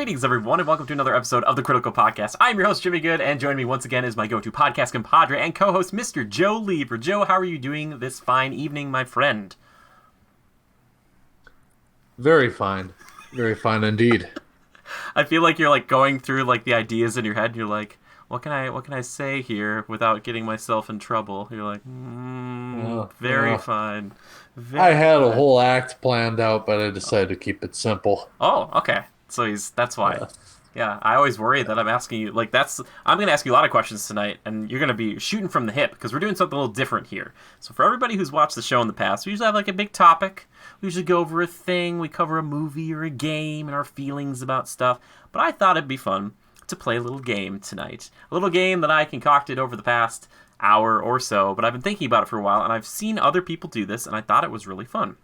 Greetings, everyone, and welcome to another episode of the Critical Podcast. I'm your host, Jimmy Good, and joining me once again is my go-to podcast compadre and co-host, Mr. Joe Lieber. Joe, how are you doing this fine evening, my friend? Very fine. Very fine indeed. I feel like you're going through the ideas in your head, and you're like, what can I say here without getting myself in trouble? You're like, very fine. I Very had a fine. whole act planned out, but I decided to keep it simple. Oh, okay. So that's why. Yeah. Yeah, I always worry that I'm asking you, I'm going to ask you a lot of questions tonight, and you're going to be shooting from the hip, because we're doing something a little different here. So for everybody who's watched the show in the past, we usually have a big topic. We usually go over a thing, we cover a movie or a game, and our feelings about stuff. But I thought it'd be fun to play a little game tonight. A little game that I concocted over the past hour or so, but I've been thinking about it for a while, and I've seen other people do this, and I thought it was really fun.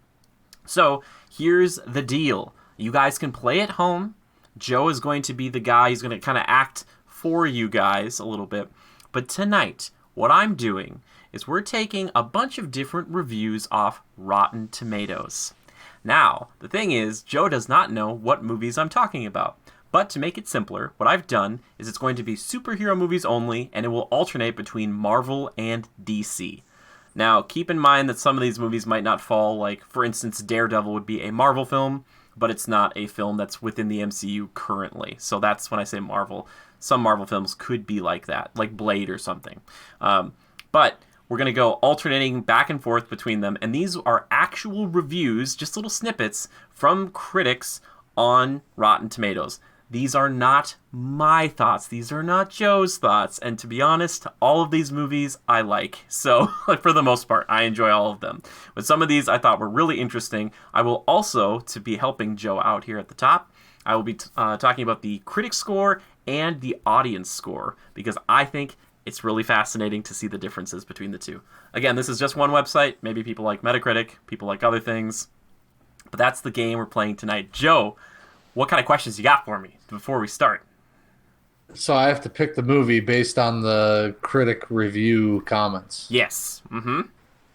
So here's the deal. You guys can play at home. Joe is going to be the guy who's going to kind of act for you guys a little bit. But tonight, what I'm doing is we're taking a bunch of different reviews off Rotten Tomatoes. Now, the thing is, Joe does not know what movies I'm talking about. But to make it simpler, what I've done is it's going to be superhero movies only, and it will alternate between Marvel and DC. Now, keep in mind that some of these movies might not fall, for instance, Daredevil would be a Marvel film, but it's not a film that's within the MCU currently. So that's when I say Marvel. Some Marvel films could be like that, like Blade or something. But we're going to go alternating back and forth between them, and these are actual reviews, just little snippets from critics on Rotten Tomatoes. These are not my thoughts. These are not Joe's thoughts. And to be honest, all of these movies I like. So, for the most part, I enjoy all of them. But some of these I thought were really interesting. I will also, to be helping Joe out here at the top, I will be talking about the critic score and the audience score, because I think it's really fascinating to see the differences between the two. Again, this is just one website. Maybe people like Metacritic, people like other things. But that's the game we're playing tonight. Joe, what kind of questions you got for me before we start? So I have to pick the movie based on the critic review comments. Yes. Mm-hmm.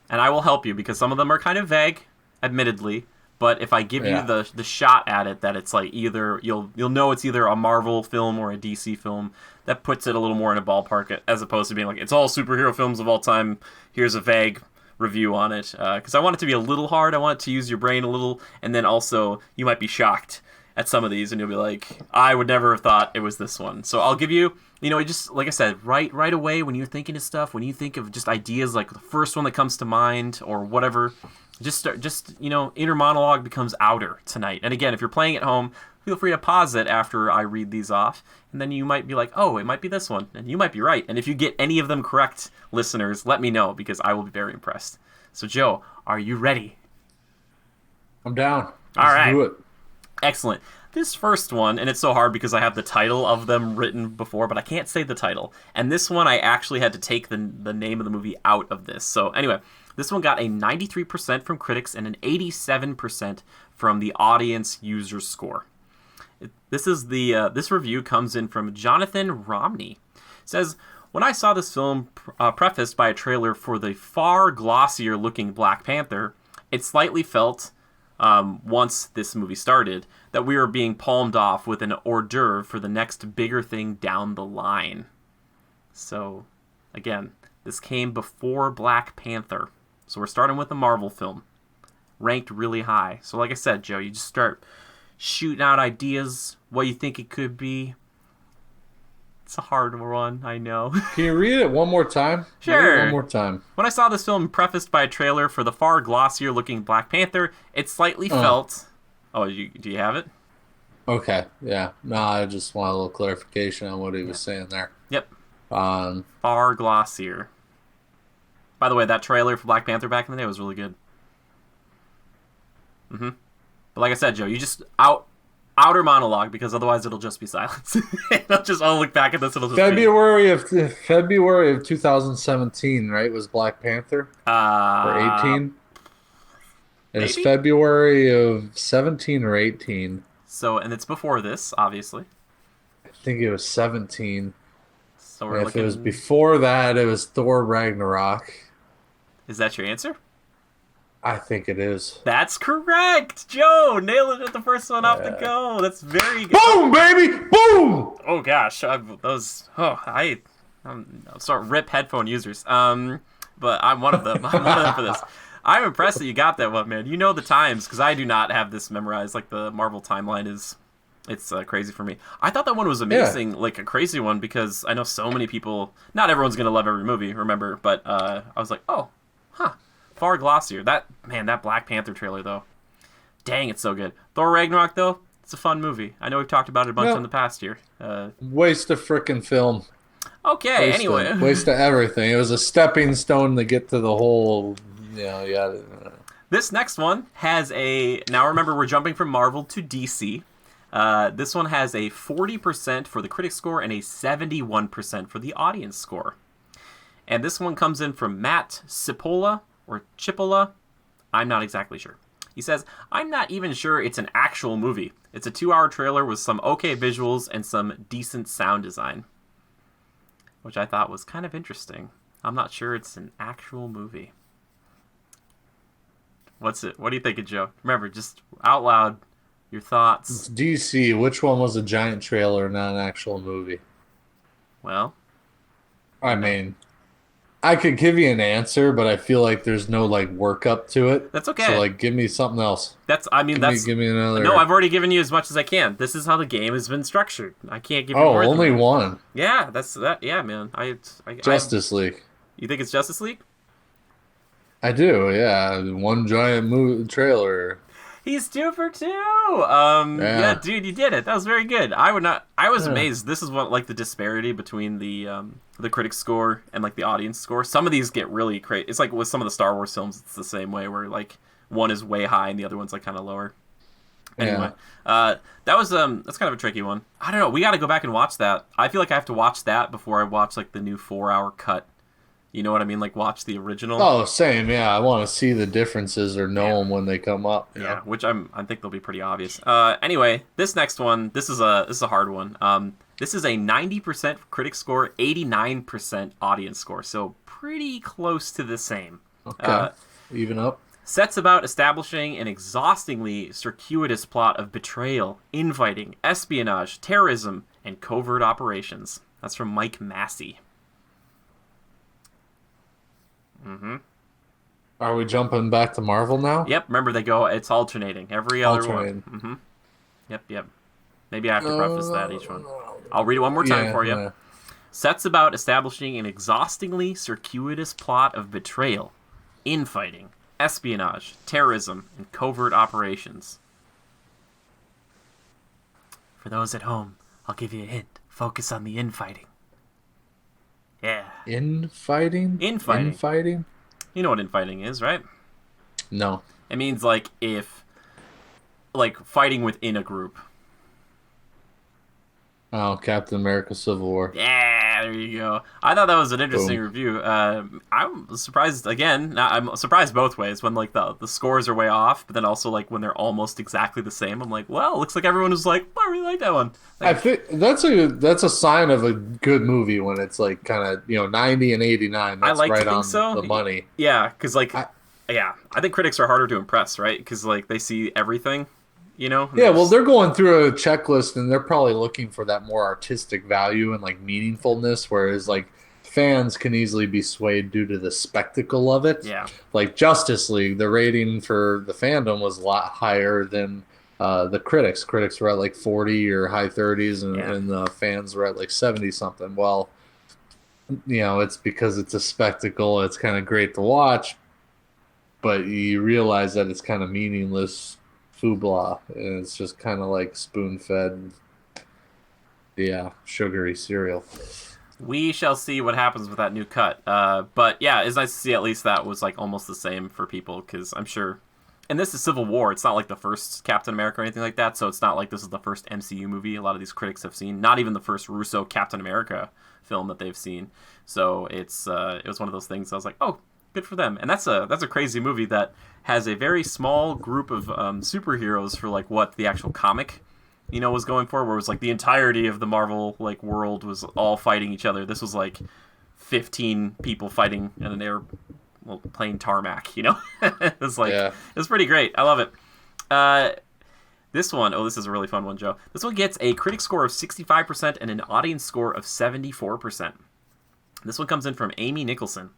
And I will help you because some of them are kind of vague, admittedly. But if I give you the shot at it, that it's either you'll know it's either a Marvel film or a DC film, that puts it a little more in a ballpark as opposed to being it's all superhero films of all time. Here's a vague review on it, because I want it to be a little hard. I want it to use your brain a little, and then also you might be shocked at some of these, and you'll be like, I would never have thought it was this one. So I'll give you, just like I said, right away when you're thinking of stuff, when you think of just ideas, like the first one that comes to mind or whatever, inner monologue becomes outer tonight. And again, if you're playing at home, feel free to pause it after I read these off, and then you might be like, oh, it might be this one, and you might be right. And if you get any of them correct, listeners, let me know, because I will be very impressed. So Joe, are you ready? I'm down. All right. Let's do it. Excellent. This first one, and it's so hard because I have the title of them written before, but I can't say the title. And this one, I actually had to take the name of the movie out of this. So anyway, this one got a 93% from critics and an 87% from the audience user score. This review comes in from Jonathan Romney. It says, when I saw this film prefaced by a trailer for the far glossier looking Black Panther, it slightly felt, once this movie started, that we were being palmed off with an hors d'oeuvre for the next bigger thing down the line. So, again, this came before Black Panther. So we're starting with a Marvel film, ranked really high. So like I said, Joe, you just start shooting out ideas, what you think it could be. It's a hard one, I know. Can you read it one more time? Sure. Read it one more time. When I saw this film prefaced by a trailer for the far glossier looking Black Panther, it slightly felt... Oh, do you have it? Okay, yeah. No, I just want a little clarification on what he was saying there. Yep. Um, Far glossier. By the way, that trailer for Black Panther back in the day was really good. Mm-hmm. But like I said, Joe, you just outer monologue, because otherwise it'll just be silence. I'll look back at this, it'll just February of 2017, right? Was Black Panther? Or 18? It was February of 17 or 18. So, and it's before this, obviously. I think it was 17. So we're if looking... it was before that, it was Thor Ragnarok. Is that your answer? I think it is. That's correct, Joe. Nailed it at the first one off the go. That's very good. Boom, baby, boom. Oh gosh, I'm sort of rip headphone users. But I'm one of them. I'm one of them for this. I'm impressed that you got that one, man. You know the times, because I do not have this memorized. Like the Marvel timeline it's crazy for me. I thought that one was amazing, like a crazy one, because I know so many people. Not everyone's gonna love every movie, remember? But I was like, oh, huh, far glossier. That Black Panther trailer though, dang, it's so good. Thor Ragnarok though, it's a fun movie. I know we've talked about it a bunch in the past year. Waste of frickin' film. Okay, anyway. Waste of everything. It was a stepping stone to get to the whole, yeah. This next one has now remember, we're jumping from Marvel to DC. This one has a 40% for the critic score and a 71% for the audience score. And this one comes in from Matt Cipolla, or Chipola. I'm not exactly sure. He says, I'm not even sure it's an actual movie. It's a 2-hour trailer with some okay visuals and some decent sound design. Which I thought was kind of interesting. I'm not sure it's an actual movie. What do you think of, Joe? Remember, just out loud, your thoughts. It's DC. Which one was a giant trailer, not an actual movie? Well, I mean, I could give you an answer, but I feel like there's no like work up to it. That's okay. So like, give me something else. Give me another. No, I've already given you as much as I can. This is how the game has been structured. I can't give you more. Oh, only one. Yeah, that's that. Yeah, man. Justice League. You think it's Justice League? I do. Yeah, one giant trailer. He's 2 for 2. Yeah, dude, you did it. That was very good. I was amazed. This is what, like, the disparity between the critic score and like the audience score. Some of these get really crazy. It's like with some of the Star Wars films, it's the same way, where like one is way high and the other one's like kind of lower. Anyway, that's kind of a tricky one. I don't know. We got to go back and watch that. I feel like I have to watch that before I watch like the new 4-hour cut. You know what I mean? Like, watch the original. Oh, same. Yeah, I want to see the differences or know them when they come up. Yeah, which I think they'll be pretty obvious. Anyway, this next one, this is a hard one. This is a 90% critic score, 89% audience score, so pretty close to the same. Okay, even up. Sets about establishing an exhaustingly circuitous plot of betrayal, infighting, espionage, terrorism, and covert operations. That's from Mike Massey. Mm-hmm. Are we jumping back to Marvel now? Yep. Remember, it's alternating every other one. Mm-hmm. Yep. Maybe I have to preface that each one. I'll read it one more time for you. Yeah. Sets about establishing an exhaustingly circuitous plot of betrayal, infighting, espionage, terrorism, and covert operations. For those at home, I'll give you a hint. Focus on the infighting. Yeah. Infighting? Infighting. You know what infighting is, right? No. It means like fighting within a group. Oh, Captain America: Civil War. Yeah, there you go. I thought that was an interesting review. I'm surprised again. I'm surprised both ways, when like the scores are way off, but then also like when they're almost exactly the same. I'm like, well, it looks like everyone was like, I really like that one. Like, I think that's a sign of a good movie when it's like kind of 90 and 89. That's right on the money. Yeah, because I think critics are harder to impress, right? Because like they see everything. Yeah, well, they're going through a checklist and they're probably looking for that more artistic value and like meaningfulness, whereas like fans can easily be swayed due to the spectacle of it. Yeah. Like Justice League, the rating for the fandom was a lot higher than the critics. Critics were at like 40 or high 30s, and the fans were at like 70 something. Well, it's because it's a spectacle. It's kind of great to watch, but you realize that it's kind of meaningless. Fooblah, and it's just kind of like spoon-fed, sugary cereal. We shall see what happens with that new cut. But yeah, it's nice to see at least that was like almost the same for people, because I'm sure, and this is Civil War. It's not like the first Captain America or anything like that, so it's not like this is the first MCU movie a lot of these critics have seen. Not even the first Russo Captain America film that they've seen. So it was one of those things I was like, oh, good for them. And that's a crazy movie that has a very small group of superheroes for like what the actual comic was going for, where it was like the entirety of the Marvel like world was all fighting each other. This was like 15 people fighting in an well, plain tarmac. You know, it's like Yeah. it's pretty great. I love it. This one, oh, this is a really fun one, Joe. This one gets a critic score of 65% and an audience score of 74%. This one comes in from Amy Nicholson.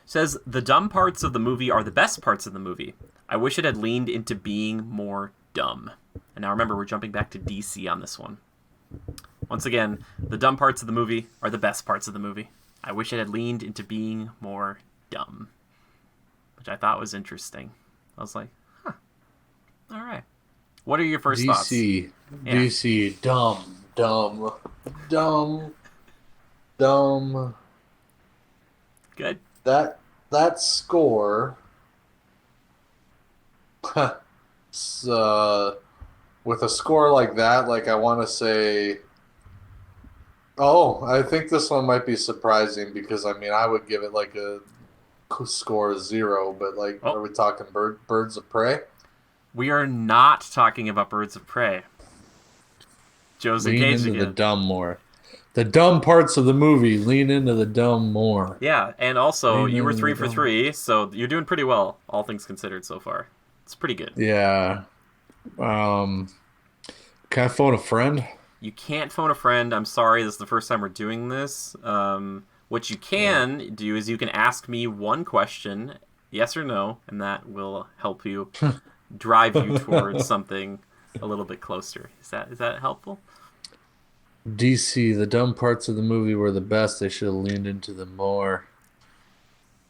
Says, the dumb parts of the movie are the best parts of the movie. I wish it had leaned into being more dumb. And now remember, we're jumping back to DC on this one. Once again, the dumb parts of the movie are the best parts of the movie. I wish it had leaned into being more dumb. Which I thought was interesting. I was like, huh. All right. What are your first thoughts? DC, dumb. Good. That score, with a score like that, like I want to say, I think this one might be surprising because I mean I would give it like a score of 0, but like, are we talking Birds of Prey? We are not talking about Birds of Prey. Joe's engaged again. Lean into the dumb more. The dumb parts of the movie, lean into the dumb more. Yeah, and also, you were 3 for 3, so you're doing pretty well, all things considered so far. It's pretty good. Yeah. Can I phone a friend? You can't phone a friend. I'm sorry, this is the first time we're doing this. What you can do is you can ask me one question, yes or no, and that will help you drive you towards something a little bit closer. Is that helpful? DC, the dumb parts of the movie were the best. They should have leaned into them more.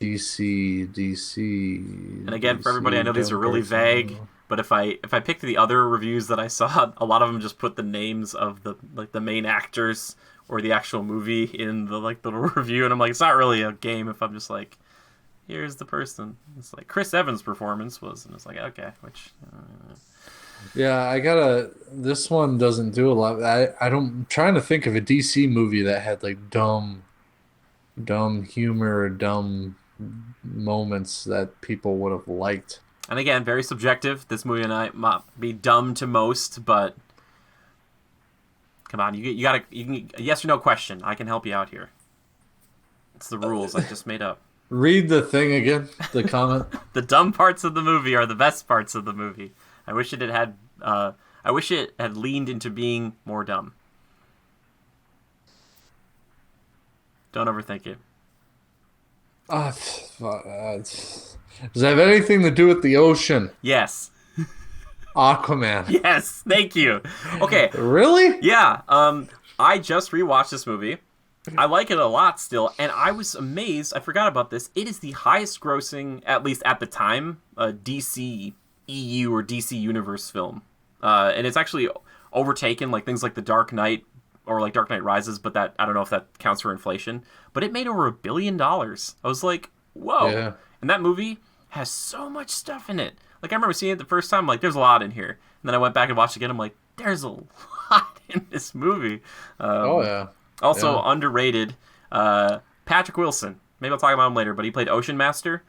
DC. And again, for everybody, I know these are really vague, but if I picked the other reviews that I saw, a lot of them just put the names of the main actors or the actual movie in the little review, and I'm like, it's not really a game if I'm just like, here's the person. It's like Chris Evans' performance was, and it's like, okay, which. Yeah, this one doesn't do a lot. I'm trying to think of a DC movie that had like dumb humor, dumb moments that people would have liked. And again, very subjective. This movie might be dumb to most, but come on, you got a yes or no question. I can help you out here. It's the rules I just made up. Read the thing again. The comment. The dumb parts of the movie are the best parts of the movie. I wish it had leaned into being more dumb. Don't overthink it. Does it have anything to do with the ocean? Yes. Aquaman. Yes, thank you. Okay. Really? Yeah. I just rewatched this movie. I like it a lot still, and I was amazed. I forgot about this. It is the highest grossing, at least at the time, DC EU or DC Universe film. And it's actually overtaken like things like The Dark Knight or like Dark Knight Rises, but that I don't know if that counts for inflation. But it made over $1 billion. I was like, whoa. Yeah. And that movie has so much stuff in it. Like I remember seeing it the first time, like there's a lot in here. And then I went back and watched it again. I'm like, there's a lot in this movie. Also underrated, Patrick Wilson. Maybe I'll talk about him later, but he played Ocean Master.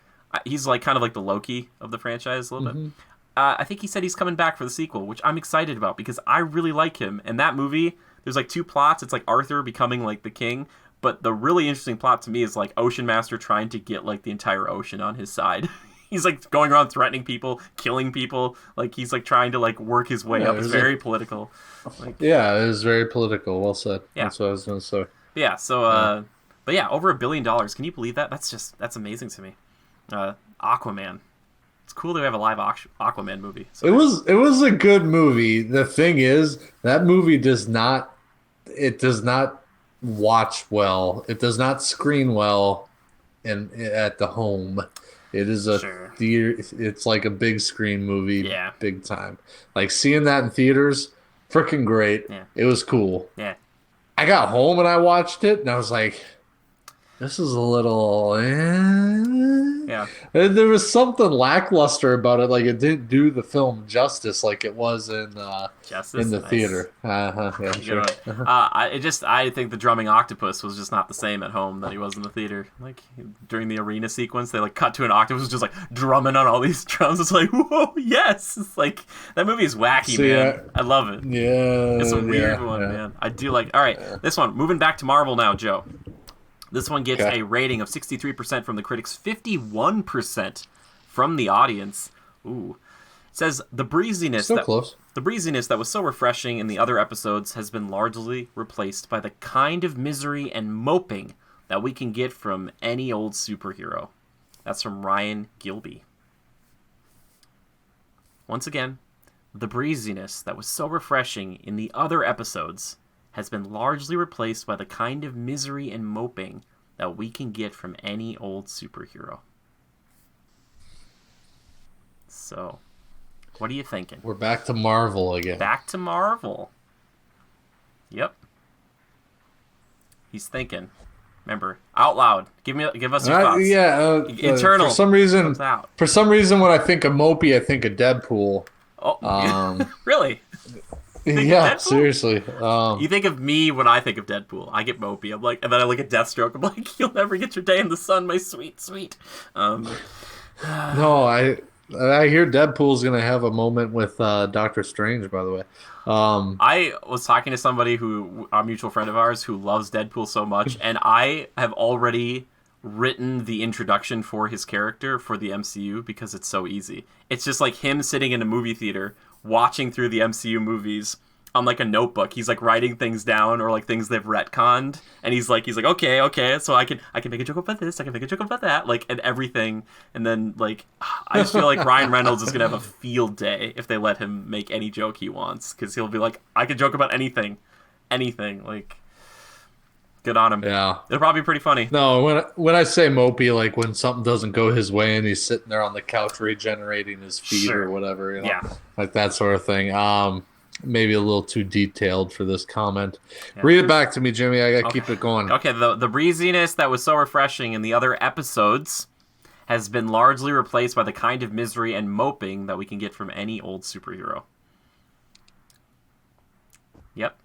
He's like kind of like the Loki of the franchise a little bit. I think he said he's coming back for the sequel, which I'm excited about because I really like him. And that movie, there's like 2 plots. It's like Arthur becoming like the king, but the really interesting plot to me is like Ocean Master trying to get like the entire ocean on his side. He's like going around threatening people, killing people. Like he's like trying to like work his way up. It's very political. Like, yeah, it was very political. Well said. Yeah. That's what I was going to say. Yeah. So, but yeah, over $1 billion. Can you believe that? That's amazing to me. Aquaman. It's cool that we have a live Aquaman movie. So it was a good movie. The thing is, that movie does not watch well. It does not screen well at the home. It is a theater. It's like a big screen movie, big time. Like seeing that in theaters, freaking great. Yeah. It was cool. Yeah. I got home and I watched it, and I was like, this is a little. Yeah. There was something lackluster about it. Like it didn't do the film justice like it was in the theater. Yeah, sure. I think the drumming octopus was just not the same at home that he was in the theater. Like during the arena sequence, they like cut to an octopus just like drumming on all these drums. It's like, whoa, yes! It's like that movie is wacky, man. I love it. Yeah, it's a weird one, man. I do like. All right, this one. Moving back to Marvel now, Joe. This one gets Okay. a rating of 63% from the critics, 51% from the audience. Ooh. It says Still close. the breeziness that was so refreshing in the other episodes has been largely replaced by the kind of misery and moping that we can get from any old superhero. That's from Ryan Gilby. Once again, the breeziness that was so refreshing in the other episodes has been largely replaced by the kind of misery and moping that we can get from any old superhero. So, what are you thinking? We're back to Marvel again. Back to Marvel. Yep. He's thinking. Remember, out loud. Give us your thoughts. Internal. For some reason, comes out. when I think of Mopey, I think of Deadpool. Oh, really? Yeah, Deadpool? seriously. You think of me when I think of Deadpool. I get mopey. I'm like, and then I look at Deathstroke. I'm like, you'll never get your day in the sun, my sweet, sweet. No, I hear Deadpool's gonna have a moment with Doctor Strange. By the way, I was talking to somebody a mutual friend of ours, who loves Deadpool so much, and I have already written the introduction for his character for the MCU because it's so easy. It's just like him sitting in a movie theater watching through the MCU movies on like a notebook. He's like writing things down, or like things they've retconned, and he's like okay, so I can make a joke about this, I can make a joke about that, like, and everything. And then like I just feel like Ryan Reynolds is gonna have a field day if they let him make any joke he wants, because he'll be like, I can joke about anything, like, good on him. yeah. It'll probably be pretty funny. No, when I say Mopey, like when something doesn't go his way and he's sitting there on the couch regenerating his feet Sure. or whatever, you know, Yeah. like that sort of thing. Maybe a little too detailed for this comment. Yeah. Read it back to me, Jimmy. I gotta keep it going. Okay, the breeziness that was so refreshing in the other episodes has been largely replaced by the kind of misery and moping that we can get from any old superhero. Yep.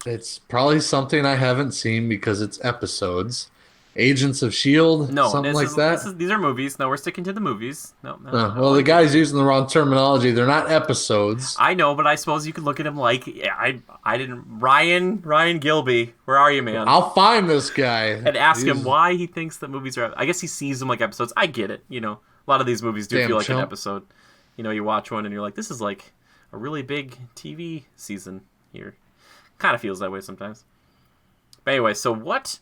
It's probably something I haven't seen because it's episodes. Agents of S.H.I.E.L.D., No, something like that. These are movies. No, we're sticking to the movies. No. Well, the guy's using the wrong terminology. They're not episodes. I know, but I suppose you could look at him like, I didn't. Ryan Gilby, where are you, man? I'll find this guy. And ask him why he thinks that movies are. I guess he sees them like episodes. I get it. You know, a lot of these movies do Damn feel like an chump. episode. You know, you watch one and you're like, this is like a really big TV season here. Kind of feels that way sometimes. But anyway, so what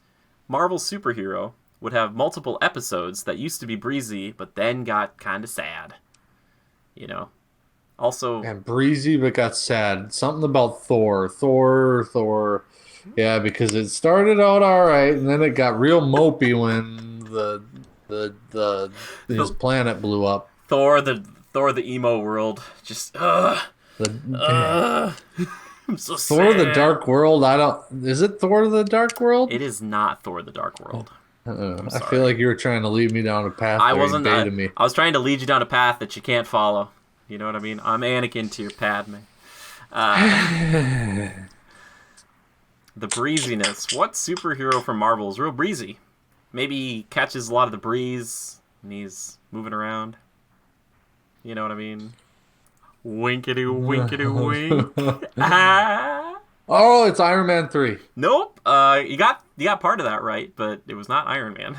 Marvel superhero would have multiple episodes that used to be breezy, but then got kind of sad? You know. Also, And breezy, but got sad. Something about Thor. Yeah, because it started out all right, and then it got real mopey when his planet blew up. Thor the emo world. Just I'm so Thor: The sad. Dark World. Is it Thor: The Dark World? It is not Thor the Dark World. I sorry. feel like you were trying to lead me down a path. I there. You wasn't. baited me. I was trying to lead you down a path that you can't follow. You know what I mean? I'm Anakin to your Padme. The breeziness. What superhero from Marvel is real breezy? Maybe he catches a lot of the breeze and he's moving around. You know what I mean? Winkety winkety wink. Ah. Oh, it's Iron Man 3. Nope. You got part of that right, but it was not Iron Man.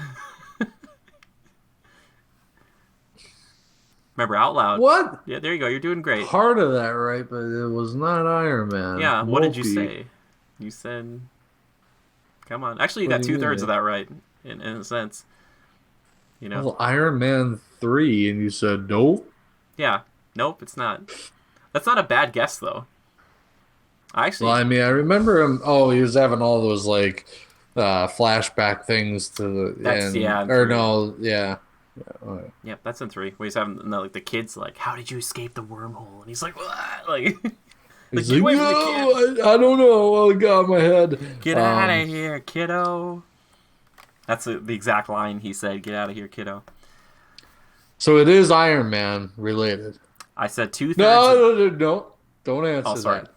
Remember, out loud. What? Yeah, there you go. You're doing great. Part of that right, but it was not Iron Man. Yeah, what did you Mopey. say? You said... Come on. Actually, you What got do you 2/3 mean? of that right, in a sense. You know? Well, Iron Man 3, and you said nope. Yeah. Nope, it's not. That's not a bad guess, though. Actually... Well, I mean, I remember him. Oh, he was having all those like flashback things to the That's- end. yeah, Or 3. no, yeah. Okay. Yep, that's in 3. Where he's having like the kids like, how did you escape the wormhole? And he's like, what? Like, He's get like, away from the kid. no, I don't know. Oh, God, my head. Get out of here, kiddo. That's the exact line he said. Get out of here, kiddo. So it is Iron Man related. I said 2/3. No. Don't answer Oh, sorry. that.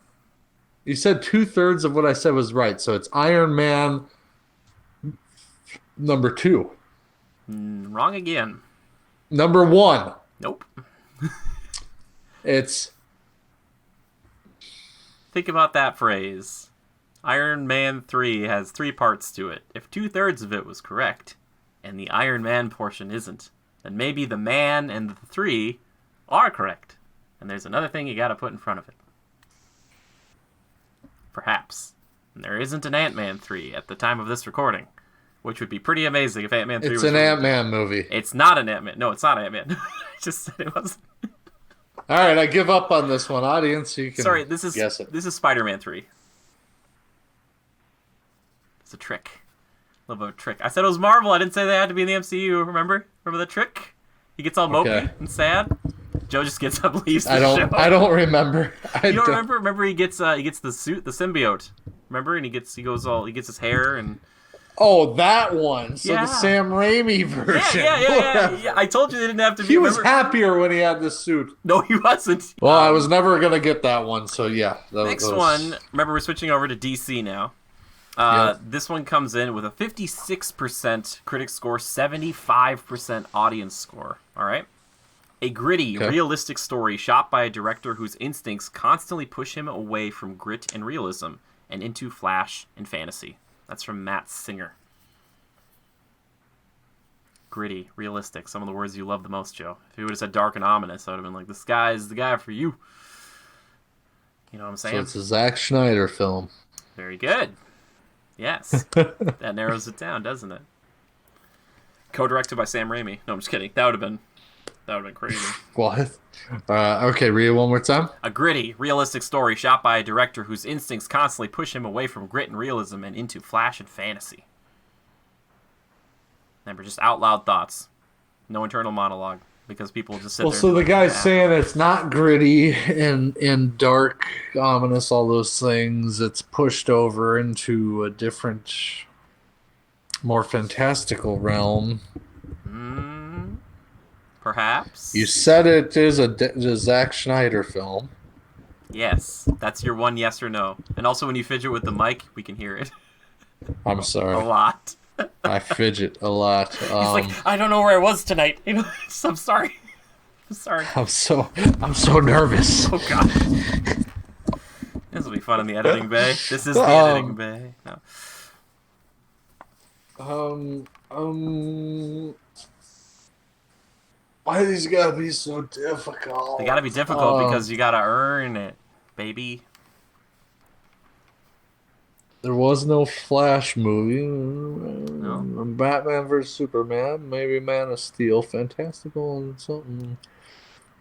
You said 2/3 of what I said was right. So it's Iron Man number 2. Wrong again. Number 1. Nope. It's Think about that phrase. Iron Man 3 has 3 parts to it. If 2/3 of it was correct, and the Iron Man portion isn't, then maybe the man and the 3 are correct. And there's another thing you gotta put in front of it. Perhaps. And there isn't an Ant-Man 3 at the time of this recording, which would be pretty amazing if Ant-Man 3 It's was an Ant-Man movie. It's not an Ant-Man. No, it's not Ant-Man. I just said it wasn't. All right, I give up on this one, audience. You can guess it. This is Spider-Man 3. It's a trick. A little bit of a trick. I said it was Marvel. I didn't say they had to be in the MCU. Remember the trick? He gets all mopey and sad. Joe just gets up, leaves the show. I don't remember. You don't remember? Remember he gets the suit, the symbiote. Remember, and he gets his hair and. Oh, that one. So the Sam Raimi version. Yeah. I told you they didn't have to be. He was happier when he had the suit. No, he wasn't. Well, I was never gonna get that one. So yeah. Next one. Remember, we're switching over to DC now. This one comes in with a 56% critic score, 75% audience score. All right. A gritty, realistic story shot by a director whose instincts constantly push him away from grit and realism and into flash and fantasy. That's from Matt Singer. Gritty, realistic, some of the words you love the most, Joe. If he would have said dark and ominous, I would have been like, this guy is the guy for you. You know what I'm saying? So it's a Zack Snyder film. Very good. Yes. That narrows it down, doesn't it? Co-directed by Sam Raimi. No, I'm just kidding. That would have been crazy. What? Okay, read it one more time. A gritty, realistic story shot by a director whose instincts constantly push him away from grit and realism and into flash and fantasy. Remember, just out loud thoughts. No internal monologue, because people just sit there. Well, so the guy's saying it's not gritty and dark, ominous, all those things. It's pushed over into a different, more fantastical realm. Perhaps. You said it is a Zack Snyder film. Yes. That's your one yes or no. And also when you fidget with the mic, we can hear it. I'm sorry. A lot. I fidget a lot. He's like, I don't know where I was tonight. I'm sorry. I'm sorry. I'm so nervous. Oh, God. This will be fun in the editing bay. This is the editing bay. No. Why these gotta be so difficult? They gotta be difficult because you gotta earn it, baby. There was no Flash movie. No. Batman vs Superman, maybe Man of Steel, fantastical and something.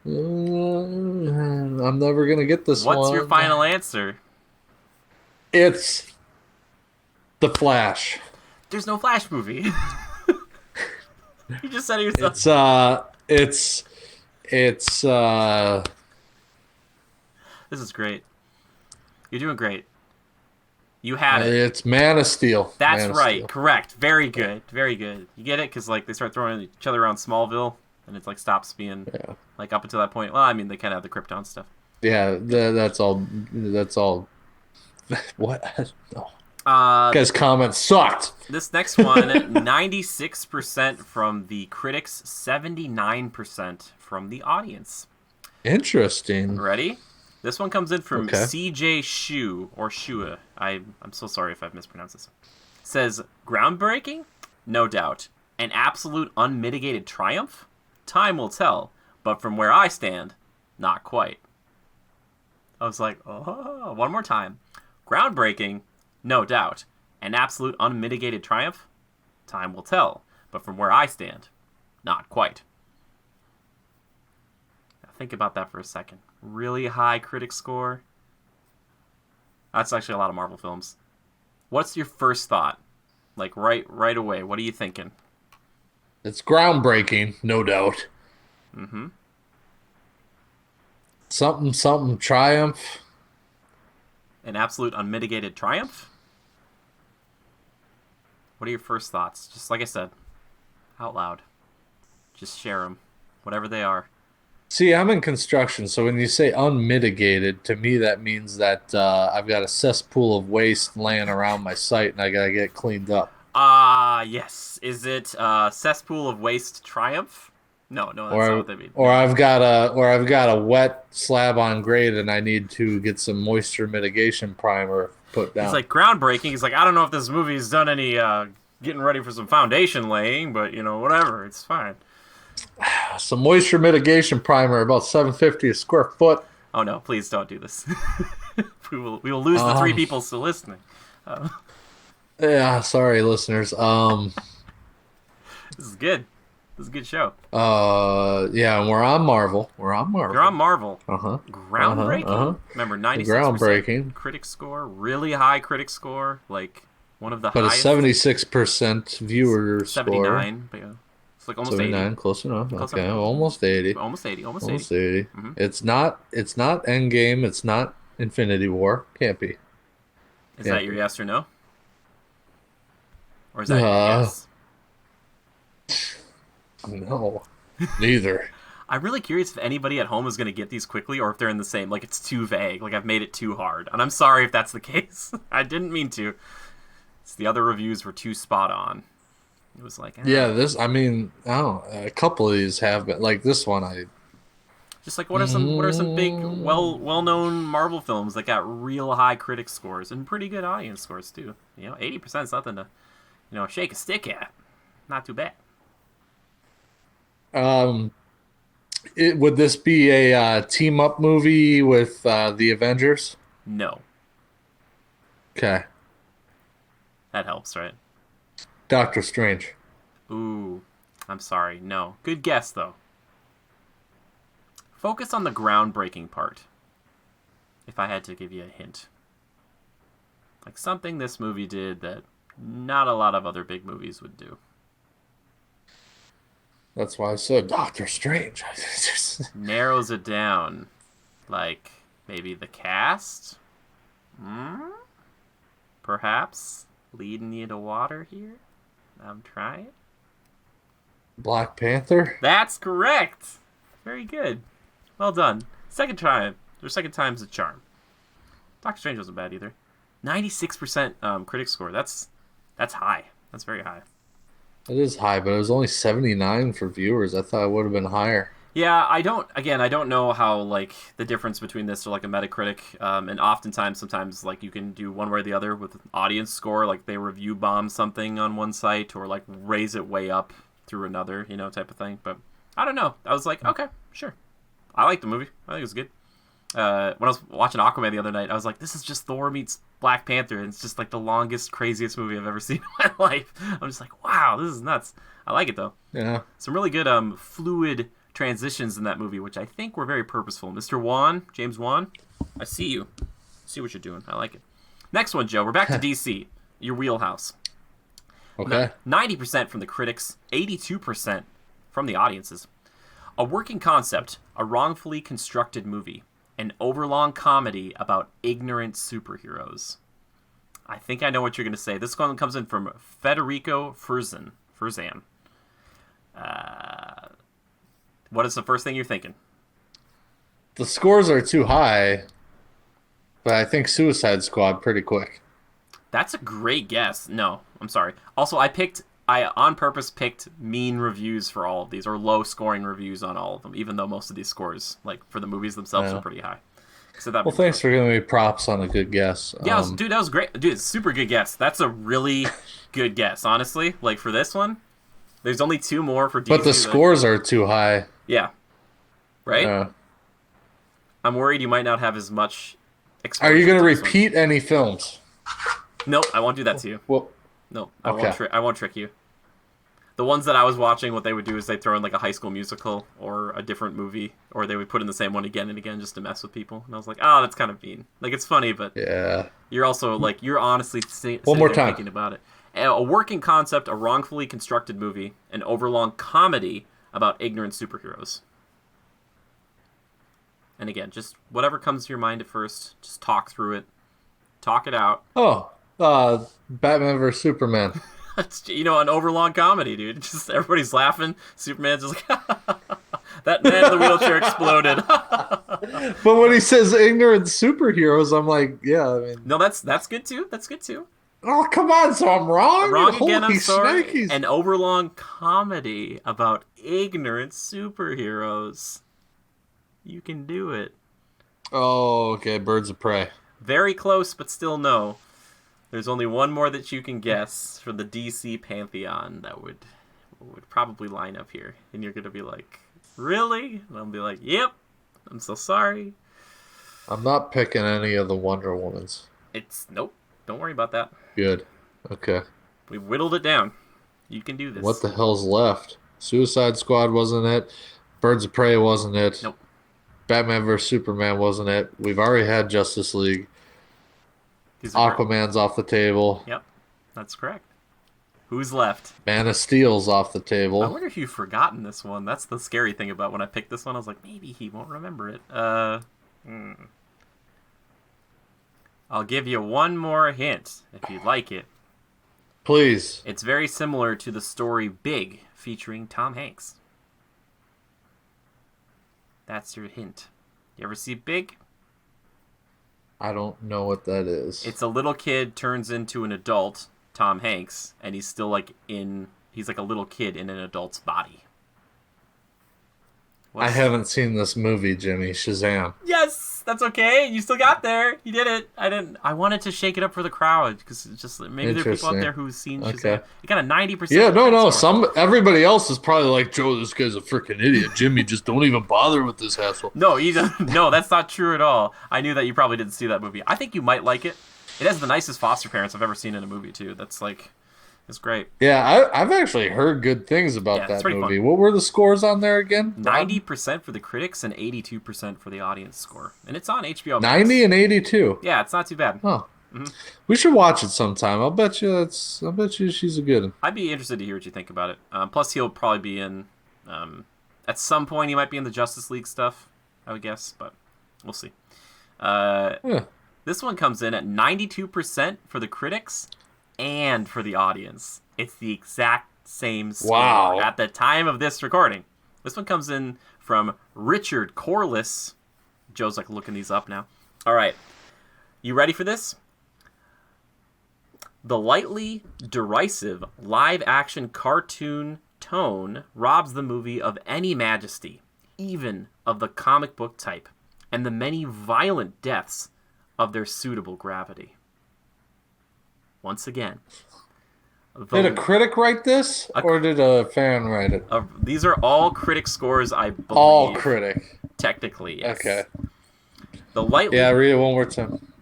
I'm never gonna get this one. What's your final answer? It's The Flash. There's no Flash movie. You just said it yourself. It's this is great. You're doing great. You had it. It's Man of Steel. That's right. Correct. Very good. Very good. You get it? Because they start throwing each other around Smallville, and it stops being up until that point. Well, I mean, they kind of have the Krypton stuff. Yeah, that's all. That's all. What? No. Guys' comments sucked. This next one, 96% from the critics, 79% from the audience. Interesting. Ready? This one comes in from CJ Shu, or Shua. I'm so sorry if I've mispronounced this. Says, groundbreaking? No doubt. An absolute unmitigated triumph? Time will tell. But from where I stand, not quite. I was like, oh, one more time. Groundbreaking? No doubt. An absolute unmitigated triumph? Time will tell. But from where I stand, not quite. Now think about that for a second. Really high critic score. That's actually a lot of Marvel films. What's your first thought? Right away. What are you thinking? It's groundbreaking, no doubt. Mm-hmm. Something triumph. An absolute unmitigated triumph? What are your first thoughts? Just like I said, out loud. Just share them, whatever they are. See, I'm in construction, so when you say unmitigated, to me that means that I've got a cesspool of waste laying around my site and I gotta get cleaned up. Yes. Is it cesspool of waste triumph? No, that's not what they mean. Or I've got a wet slab on grade and I need to get some moisture mitigation primer put down. He's like groundbreaking. He's like, I don't know if this movie's done any getting ready for some foundation laying, but whatever, it's fine. Some moisture mitigation primer, about $7.50 a square foot. Oh no, please don't do this. we will lose the 3 people still listening. Yeah, sorry, listeners. This is good. This is a good show. Yeah, and we're on Marvel. You're on Marvel. Groundbreaking. Remember, 96% groundbreaking critic score, really high critic score, like one of the but highest. But a 76% viewer 79, but yeah. It's like almost 79, 80. Close enough. Okay, almost 80. Almost 80. Almost 80. Mm-hmm. It's not Endgame. It's not Infinity War. Can't be. Is that your yes or no? Or is that your yes? No, neither. I'm really curious if anybody at home is going to get these quickly or if they're in the same. Like, it's too vague. Like, I've made it too hard. And I'm sorry if that's the case. I didn't mean to. It's the other reviews were too spot on. It was like... Yeah, a couple of these have been. Like, this one, Just like, what are some big, well-known Marvel films that got real high critic scores and pretty good audience scores, too? 80% is nothing to, shake a stick at. Not too bad. Would this be a team-up movie with the Avengers? No. Okay. That helps, right? Doctor Strange. Ooh, I'm sorry. No. Good guess, though. Focus on the groundbreaking part. If I had to give you a hint. Like something this movie did that not a lot of other big movies would do. That's why I said Doctor Strange. Narrows it down. Like, maybe the cast? Perhaps? Leading you to water here? I'm trying. Black Panther? That's correct! Very good. Well done. Second time's a charm. Doctor Strange wasn't bad either. 96% critic score. That's high. That's very high. It is high, but it was only 79 for viewers. I thought it would have been higher. Yeah, I don't know how, like, the difference between this or, like, a Metacritic, and oftentimes, sometimes, like, you can do one way or the other with audience score, like, they review bomb something on one site or, like, raise it way up through another, type of thing, but I don't know. I was like, okay, sure. I like the movie. I think it was good. When I was watching Aquaman the other night, I was like, this is just Thor meets Black Panther, and it's just, like, the longest, craziest movie I've ever seen in my life. I'm just like, wow, this is nuts. I like it, though. Yeah. Some really good, fluid transitions in that movie, which I think were very purposeful. Mr. Wan, James Wan, I see you. See what you're doing. I like it. Next one, Joe. We're back to DC. Your wheelhouse. Okay. 90% from the critics, 82% from the audiences. A working concept, a wrongfully constructed movie, an overlong comedy about ignorant superheroes. I think I know what you're going to say. This one comes in from Federico Furzan. What is the first thing you're thinking? The scores are too high, but I think Suicide Squad pretty quick. That's a great guess. No, I'm sorry. Also, I on purpose picked mean reviews for all of these, or low scoring reviews on all of them, even though most of these scores, like for the movies themselves, are pretty high. So well, thanks for giving me props on a good guess. Yeah, dude, that was great. Dude, it's a super good guess. That's a really good guess, honestly. Like for this one, there's only 2 more for DC. But the scores are too high. Yeah. Right? I'm worried you might not have as much exposure. Are you going to repeat any films? Nope, I won't do that to you. Well, no, I won't trick you. The ones that I was watching, what they would do is they'd throw in like a High School Musical or a different movie, or they would put in the same one again and again just to mess with people. And I was like, oh, that's kind of mean. Like, it's funny, but yeah, you're also like, you're honestly one more time thinking about it. A working concept, a wrongfully constructed movie, an overlong comedy about ignorant superheroes. And again, just whatever comes to your mind at first, just talk through it. Talk it out. Oh, Batman vs. Superman. An overlong comedy, dude. Just everybody's laughing. Superman's just like, that man in the wheelchair exploded. But when he says ignorant superheroes, I'm like, yeah, I mean. No, that's good too. That's good too. Oh, come on, so I'm wrong? Wrong again, I'm Holy sorry. shnikes. An overlong comedy about ignorant superheroes. You can do it. Oh, okay, Birds of Prey. Very close, but still no. There's only one more that you can guess for the DC Pantheon that would probably line up here. And you're going to be like, really? And I'll be like, yep. I'm so sorry. I'm not picking any of the Wonder Womans. Nope. Don't worry about that. Good. Okay. We whittled it down. You can do this. What the hell's left? Suicide Squad wasn't it. Birds of Prey wasn't it. Nope. Batman vs Superman wasn't it. We've already had Justice League. Aquaman's off the table. Yep. That's correct. Who's left? Man of Steel's off the table. I wonder if you've forgotten this one. That's the scary thing about when I picked this one. I was like, maybe he won't remember it. I'll give you one more hint if you'd like it. Please. It's very similar to the story Big, featuring Tom Hanks. That's your hint. You ever see Big? I don't know what that is. It's a little kid turns into an adult, Tom Hanks, and he's still he's like a little kid in an adult's body. I haven't seen this movie, Jimmy. Shazam. Yes, that's okay. You still got there. You did it. I wanted to shake it up for the crowd because it's just maybe there are people out there who've seen Shazam. Okay. You got a 90%. Yeah, no. Everybody else is probably like, Joe, this guy's a freaking idiot. Jimmy, just don't even bother with this hassle. No, no, that's not true at all. I knew that you probably didn't see that movie. I think you might like it. It has the nicest foster parents I've ever seen in a movie too. That's like. It's great. Yeah, I've actually heard good things about that movie. Fun. What were the scores on there again? 90% for the critics and 82% for the audience score. And it's on HBO Max. 90 and 82. Yeah, it's not too bad. Huh. Mm-hmm. We should watch it sometime. I'll bet you she's a good one. I'd be interested to hear what you think about it. Plus, he'll probably be in... at some point, he might be in the Justice League stuff, I would guess. But we'll see. Yeah. This one comes in at 92% for the critics and for the audience. It's the exact same score at the time of this recording. This one comes in from Richard Corliss. Joe's like looking these up now. All right. You ready for this? The lightly derisive live-action cartoon tone robs the movie of any majesty, even of the comic book type, and the many violent deaths of their suitable gravity. Once again. Did a critic write this, or did a fan write it? These are all critic scores, I believe. All critic. Technically, yes. Okay. Yeah, read it one more time.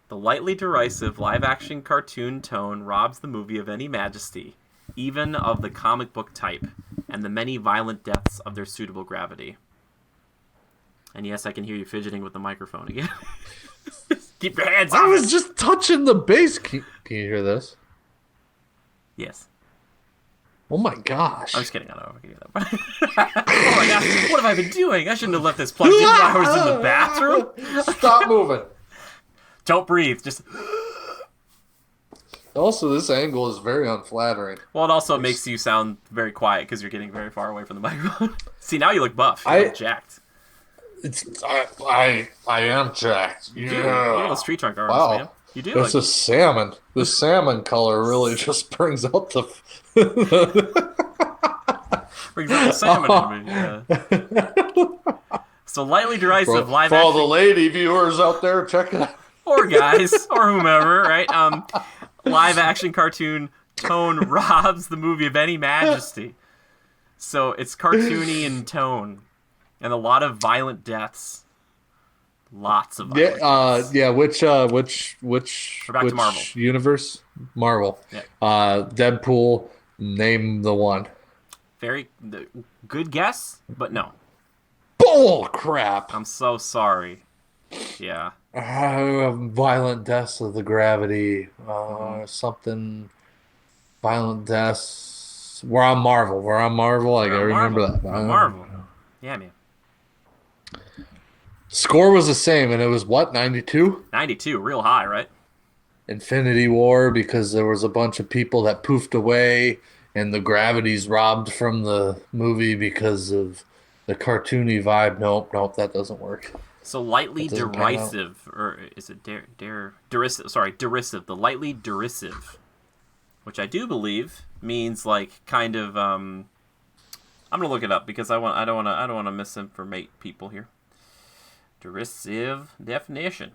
The lightly derisive live-action cartoon tone robs the movie of any majesty, even of the comic book type, and the many violent deaths of their suitable gravity. And yes, I can hear you fidgeting with the microphone again. Keep your hands off. I was just touching the bass. Can you hear this? Yes. Oh my gosh. I'm just kidding. I don't know if I can hear that. Oh my gosh. What have I been doing? I shouldn't have left this plugged in while I was in the bathroom. Stop moving. Don't breathe. Just. Also, this angle is very unflattering. Well, it also makes you sound very quiet because you're getting very far away from the microphone. See, now you look buff. You look jacked. I am jacked. You do. You have those tree trunk arms, man. You do. It's a salmon. The salmon color really just brings out the... brings out the salmon in me, yeah. So lightly derisive live action... For all the lady viewers out there, check it out. Or guys, or whomever, right? Live action cartoon tone robs the movie of any majesty. So it's cartoony in tone. And a lot of violent deaths. Lots of violent deaths. Yeah, which We're back to Marvel. Universe? Marvel. Yeah. Deadpool, name the one. Very good guess, but no. Bull crap! I'm so sorry. Yeah. Violent deaths of the gravity. Something. Violent deaths. We're on Marvel. I gotta remember that. Marvel. Yeah, man. Score was the same, and it was what, 92? 92, real high, right? Infinity War, because there was a bunch of people that poofed away, and the gravity's robbed from the movie because of the cartoony vibe. Nope, that doesn't work. So lightly That doesn't pan out. derisive, or is it derisive? Sorry, derisive. The lightly derisive, which I do believe means like kind of. I'm gonna look it up because I don't want to misinformate people here. Derisive definition: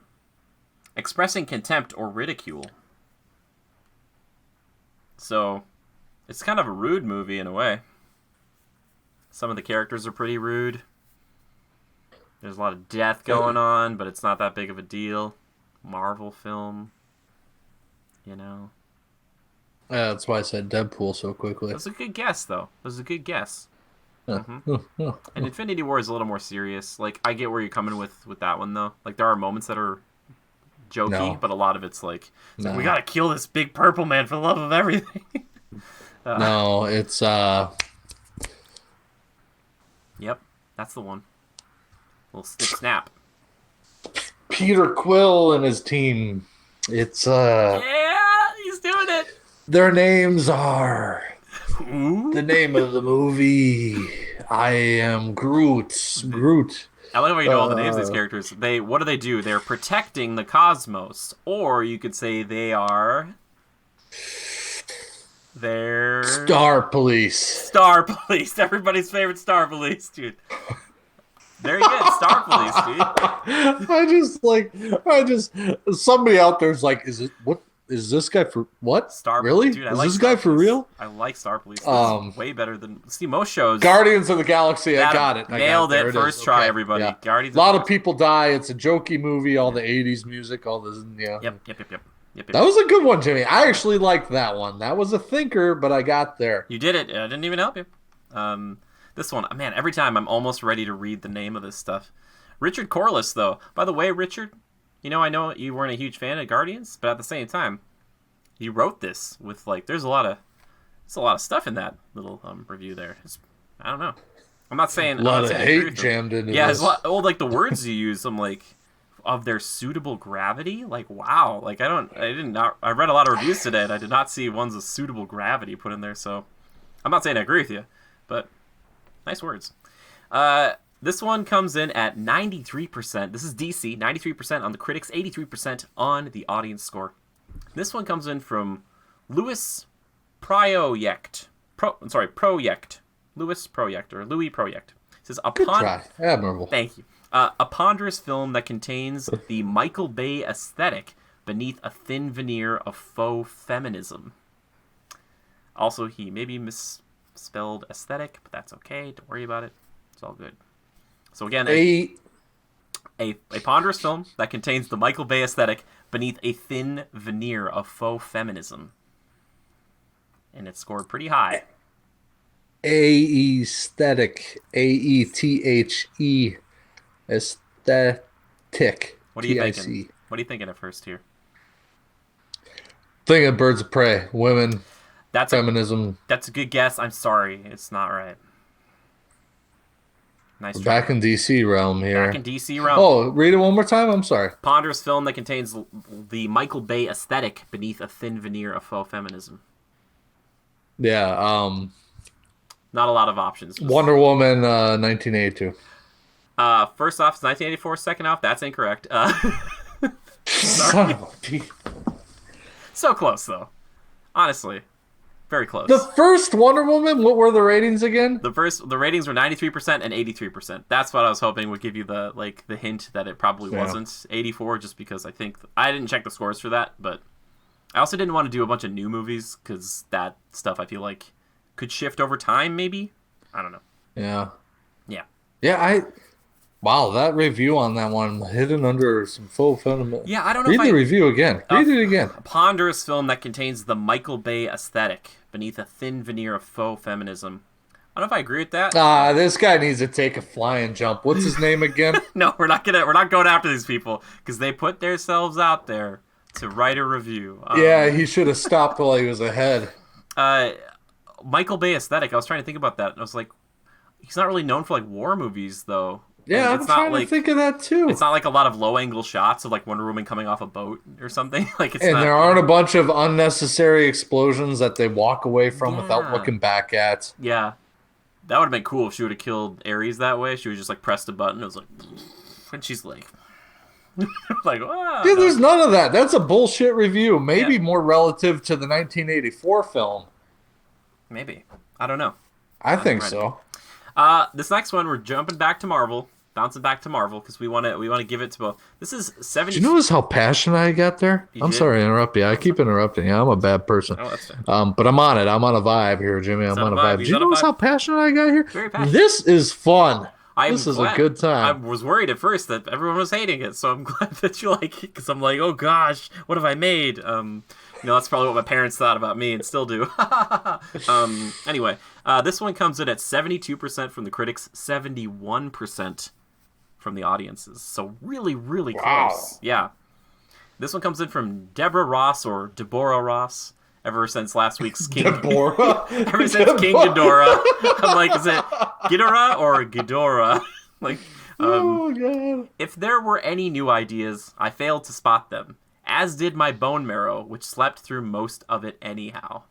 expressing contempt or ridicule. So, it's kind of a rude movie in a way. Some of the characters are pretty rude. There's a lot of death going on, but it's not that big of a deal. Marvel film, you know. Yeah, that's why I said Deadpool so quickly. That was a good guess, though. That was a good guess. Yeah. And Infinity War is a little more serious. Like, I get where you're coming with that one, though. Like, there are moments that are jokey, but a lot of it's like we gotta kill this big purple man for the love of everything. No, it's Yep, that's the one. Little snap. Peter Quill and his team. It's Yeah, he's doing it. Their names are Ooh. the name of the movie. I am Groot. Groot. I like how you know all the names of these characters. What do? They're protecting the cosmos, or you could say they're Star Police. Star Police. Everybody's favorite Star Police, dude. Very good, Star Police, dude. Somebody out there's like, is this guy for what? Really? Dude, is this guy for real? I like Star Police. This is way better than most shows. Guardians of the Galaxy. I got it. Nailed it. First try, everybody. Yeah. Guardians. A lot of people die. It's a jokey movie. All the '80s music. All this. Yeah. Yep. That was a good one, Jimmy. I actually liked that one. That was a thinker, but I got there. You did it. I didn't even help you. This one, man, every time I'm almost ready to read the name of this stuff. Richard Corliss, though. By the way, Richard, I know you weren't a huge fan of Guardians, but at the same time, you wrote this with, like, there's a lot of stuff in that little review there. I don't know. I'm not saying... A lot of hate jammed into this. Yeah, it's like, the words you use, I'm like, of their suitable gravity? Like, wow. Like, I read a lot of reviews today, and I did not see ones of suitable gravity put in there, so... I'm not saying I agree with you, but... Nice words. This one comes in at 93%. This is DC, 93% on the critics, 83% on the audience score. This one comes in from Louis Project. Project. Louis Project, or Louis Project. It says, Good try. Admirable. Thank you. A ponderous film that contains the Michael Bay aesthetic beneath a thin veneer of faux feminism. Also, he maybe spelled aesthetic, but that's okay. Don't worry about it. It's all good. So again, a ponderous film that contains the Michael Bay aesthetic beneath a thin veneer of faux feminism. And it scored pretty high. Aesthetic. AETHE. Aesthetic. What are you thinking? What are you thinking at first here? Thinking of Birds of Prey. Women. Feminism. That's a good guess. I'm sorry. It's not right. Nice try. Back in DC realm here. Back in DC realm. Oh, read it one more time? I'm sorry. Ponderous film that contains the Michael Bay aesthetic beneath a thin veneer of faux feminism. Yeah. Not a lot of options. Wonder Woman 1982. First off, it's 1984. Second off, that's incorrect. Sorry. So close, though. Honestly. Very close. The first Wonder Woman, what were the ratings again? The ratings were 93% and 83%. That's what I was hoping would give you the hint that it probably wasn't 84, just because I didn't check the scores for that, but I also didn't want to do a bunch of new movies because that stuff I feel like could shift over time, maybe. I don't know. Yeah. Yeah. Wow, that review on that one, hidden under some faux feminism. Yeah, I don't know. Read the review again. Read it again. A ponderous film that contains the Michael Bay aesthetic beneath a thin veneer of faux feminism. I don't know if I agree with that. This guy needs to take a flying jump. What's his name again? No, we're not going after these people because they put themselves out there to write a review. Yeah, he should have stopped while he was ahead. Michael Bay aesthetic. I was trying to think about that. And I was like, he's not really known for war movies though. Yeah, I'm trying to think of that too. It's not like a lot of low-angle shots of Wonder Woman coming off a boat or something. There aren't a bunch of unnecessary explosions that they walk away from without looking back at. Yeah, that would have been cool if she would have killed Ares that way. She would just pressed a button. It was And she's like, like, oh, Dude, no. there's none of that. That's a bullshit review. Maybe Yeah. more relative to the 1984 film. Maybe. I don't know. I I haven't think read it. so. This next one, we're jumping back to Marvel, bouncing back to Marvel because we want to give it to both. This is Do 70. you notice how passionate I got there? You I'm did? sorry to interrupt you. I keep interrupting you. I'm a bad person. Oh, that's fair. But I'm on it. I'm on a vibe here, Jimmy. I'm on on a a vibe. vibe. He's Do you on a notice vibe. how passionate I got here? Very passionate. This is fun. This is a glad. good I time. was worried at first that everyone was hating it, so I'm glad that you like it because I'm like, oh gosh, what have I made? That's probably what my parents thought about me and still do. Anyway, this one comes in at 72% from the critics, 71% from the audiences. So really, really Wow. close. Yeah. This one comes in from Deborah Ross or Deborah Ross. Ever since last week's King Deborah. Ever since King Ghidorah. I'm like, is it Ghidorah or Ghidorah? Like, Oh, God. if there were any new ideas, I failed to spot them, as did my bone marrow, which slept through most of it anyhow.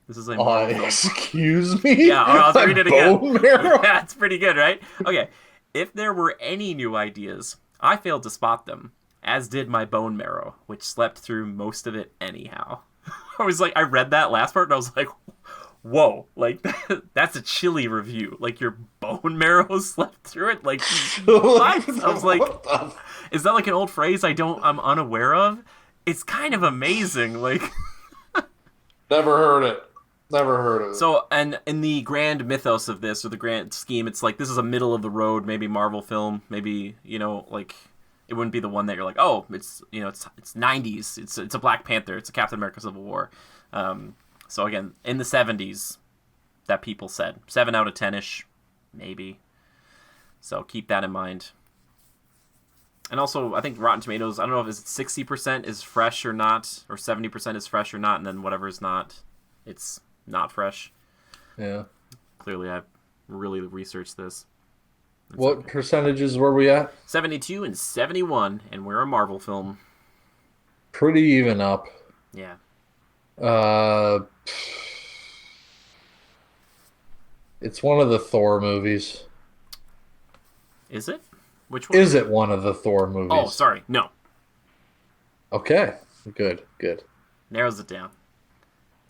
This is a Marvel film. Excuse me? Yeah, I'll My read it again. bone marrow? Yeah, it's pretty good, right? Okay. If there were any new ideas, I failed to spot them, as did my bone marrow, which slept through most of it anyhow. I was like, I read that last part and I was like, whoa, like that's a chilly review. Like your bone marrow slept through it. Like what? I was like, What the is that like an old phrase I'm unaware of? It's kind of amazing. Like Never heard it. Never heard of it. so, and in the grand mythos of this or the grand scheme, it's like this is a middle of the road, maybe Marvel film, maybe like. It wouldn't be the one that you're like, oh, it's 90s. It's a Black Panther. It's a Captain America Civil War. So again, in the 70s, that people said 7 out of 10ish, maybe. So keep that in mind. And also, I think Rotten Tomatoes. I don't know if it's 60% is fresh or not, or 70% is fresh or not, and then whatever is not, it's not fresh. Yeah. Clearly, I really researched this. What percentages were we at? 72 and 71, and we're a Marvel film. Pretty even up. Yeah. It's one of the Thor movies. Is it? Which one? Is it one of the Thor movies? Oh, sorry. No. Okay. Good. Narrows it down.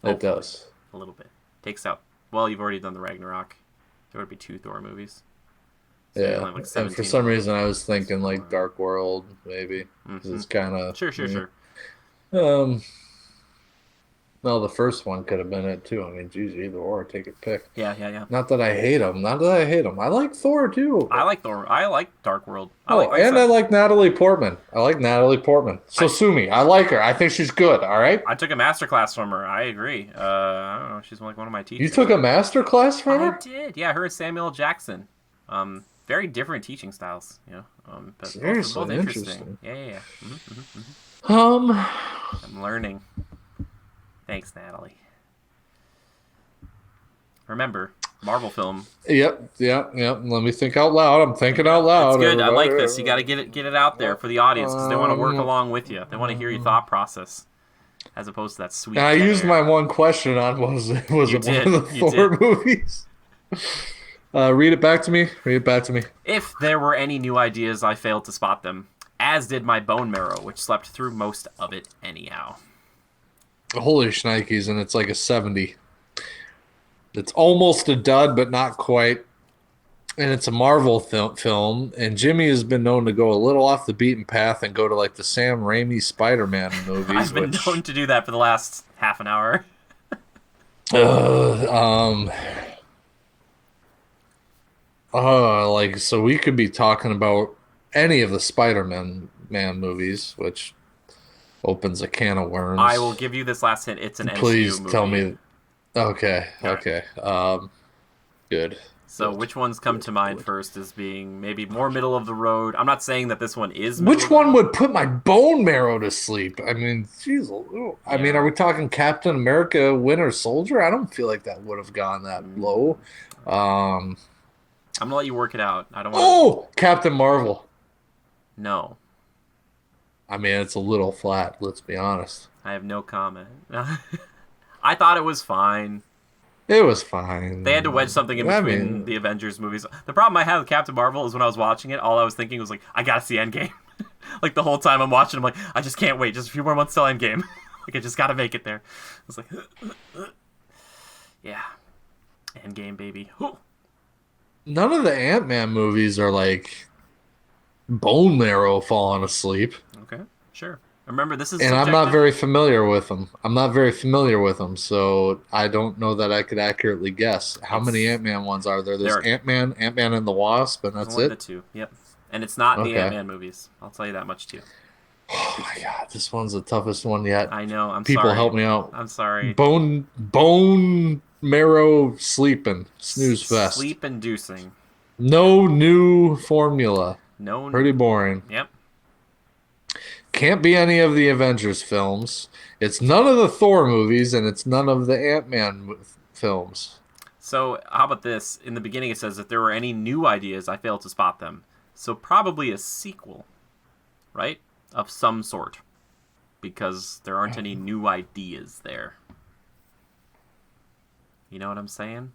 It does. A little bit. Takes out. Well, you've already done the Ragnarok. There would be 2 Thor movies. So you Yeah. only have, like, And 17. for some reason, I was thinking like Dark World, maybe. Because it's kind of. Sure. No, the first one could have been it too. I mean, geez, either or, take a pick. Yeah. Not that I hate him. I like Thor too. I like Thor. I like Dark World. I Oh, like and I like Natalie Portman. So sue me. I like her. I think she's good. All right. I took a master class from her. I agree. I don't know. She's like one of my teachers. You took a master class from I her? did. Yeah, her and Samuel Jackson. Very different teaching styles. But Seriously, both interesting. Yeah. Um, I'm learning. Thanks, Natalie. Remember, Marvel film. Yep. Let me think out loud. I'm thinking out loud. It's good. I like everybody. this. You got to get it out there for the audience because they want to work along with you. They want to hear your thought process, as opposed to that sweet. And I dead used air. my one question on was it You one did, of the you Thor did. movies? Read it back to me. If there were any new ideas, I failed to spot them, as did my bone marrow, which slept through most of it anyhow. Holy shnikes, and it's like a 70. It's almost a dud, but not quite. And it's a Marvel film, and Jimmy has been known to go a little off the beaten path and go to like the Sam Raimi Spider-Man movies. I've been known to do that for the last half an hour. So we could be talking about any of the Spider-Man movies, which opens a can of worms. I will give you this last hint. It's an Please MCU movie. tell me. Okay. Good. So which ones come to mind first as being maybe more middle of the road? I'm not saying that this one is Which one would put my bone marrow to sleep? I mean, jeez. I mean, Yeah. are we talking Captain America Winter Soldier? I don't feel like that would have gone that low. I'm gonna let you work it out. I don't want. Oh, Captain Marvel. No, I mean, it's a little flat, let's be honest. I have no comment. I thought it was fine. It was fine. They had to wedge something in I between mean, the Avengers movies. The problem I had with Captain Marvel is when I was watching it, all I was thinking was like, I gotta see Endgame. Like the whole time I'm watching, I'm like, I just can't wait. Just a few more months till Endgame. Like I just gotta make it there. I was like, yeah, Endgame, baby. Whew. none of the Ant-Man movies are like bone marrow falling asleep. Okay, sure. Remember, this is And I'm not subjective. very familiar with them. I'm not very familiar with them, so I don't know that I could accurately guess. How many It's Ant-Man ones are there? there. There's Ant-Man, Ant-Man and the Wasp, and There's that's only the it? two. Yep, and it's not the Ant Okay. Man movies. I'll tell you that much too. Oh my God, this one's the toughest one yet. I know. I'm People sorry. help me out. I'm sorry. Bone marrow sleeping. Snooze fest. Sleep inducing. No new formula. No. Pretty boring. Yep. Can't be any of the Avengers films. It's none of the Thor movies, and it's none of the Ant-Man films. So, how about this? In the beginning, it says if there were any new ideas, I failed to spot them. So, probably a sequel, right? Of some sort. Because there aren't any new ideas there. You know what I'm saying?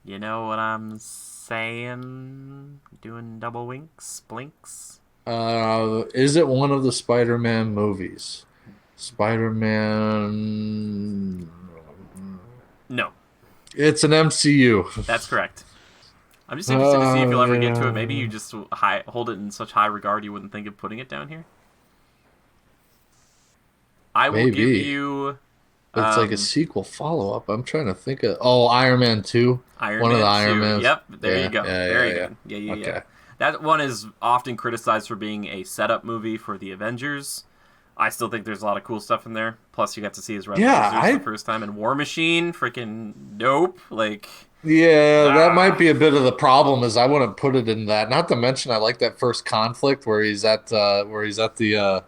You know what I'm saying? Doing double winks, blinks. Is it one of the Spider-Man movies? Spider-Man. No, It's an MCU. that's correct. I'm just interested to see if you'll ever get to it. Maybe you Yeah. just hold it in such high regard you wouldn't think of putting it down here. I will give Maybe. you It's like a um, sequel follow-up. I'm trying to think of. Oh, Iron Man 2. Iron One of the Man Iron 2. Mans. Yep, there you Yeah, go. yeah, Very yeah, yeah. good. Yeah, yeah, yeah. Okay. That one is often criticized for being a setup movie for the Avengers. I still think there's a lot of cool stuff in there. Plus, you got to see his Yeah, Zeus the first time, and War Machine, freaking dope. Like, Yeah, that might ah, be a bit of the problem is I wouldn't put it in that. Not to mention I like that first conflict where he's at the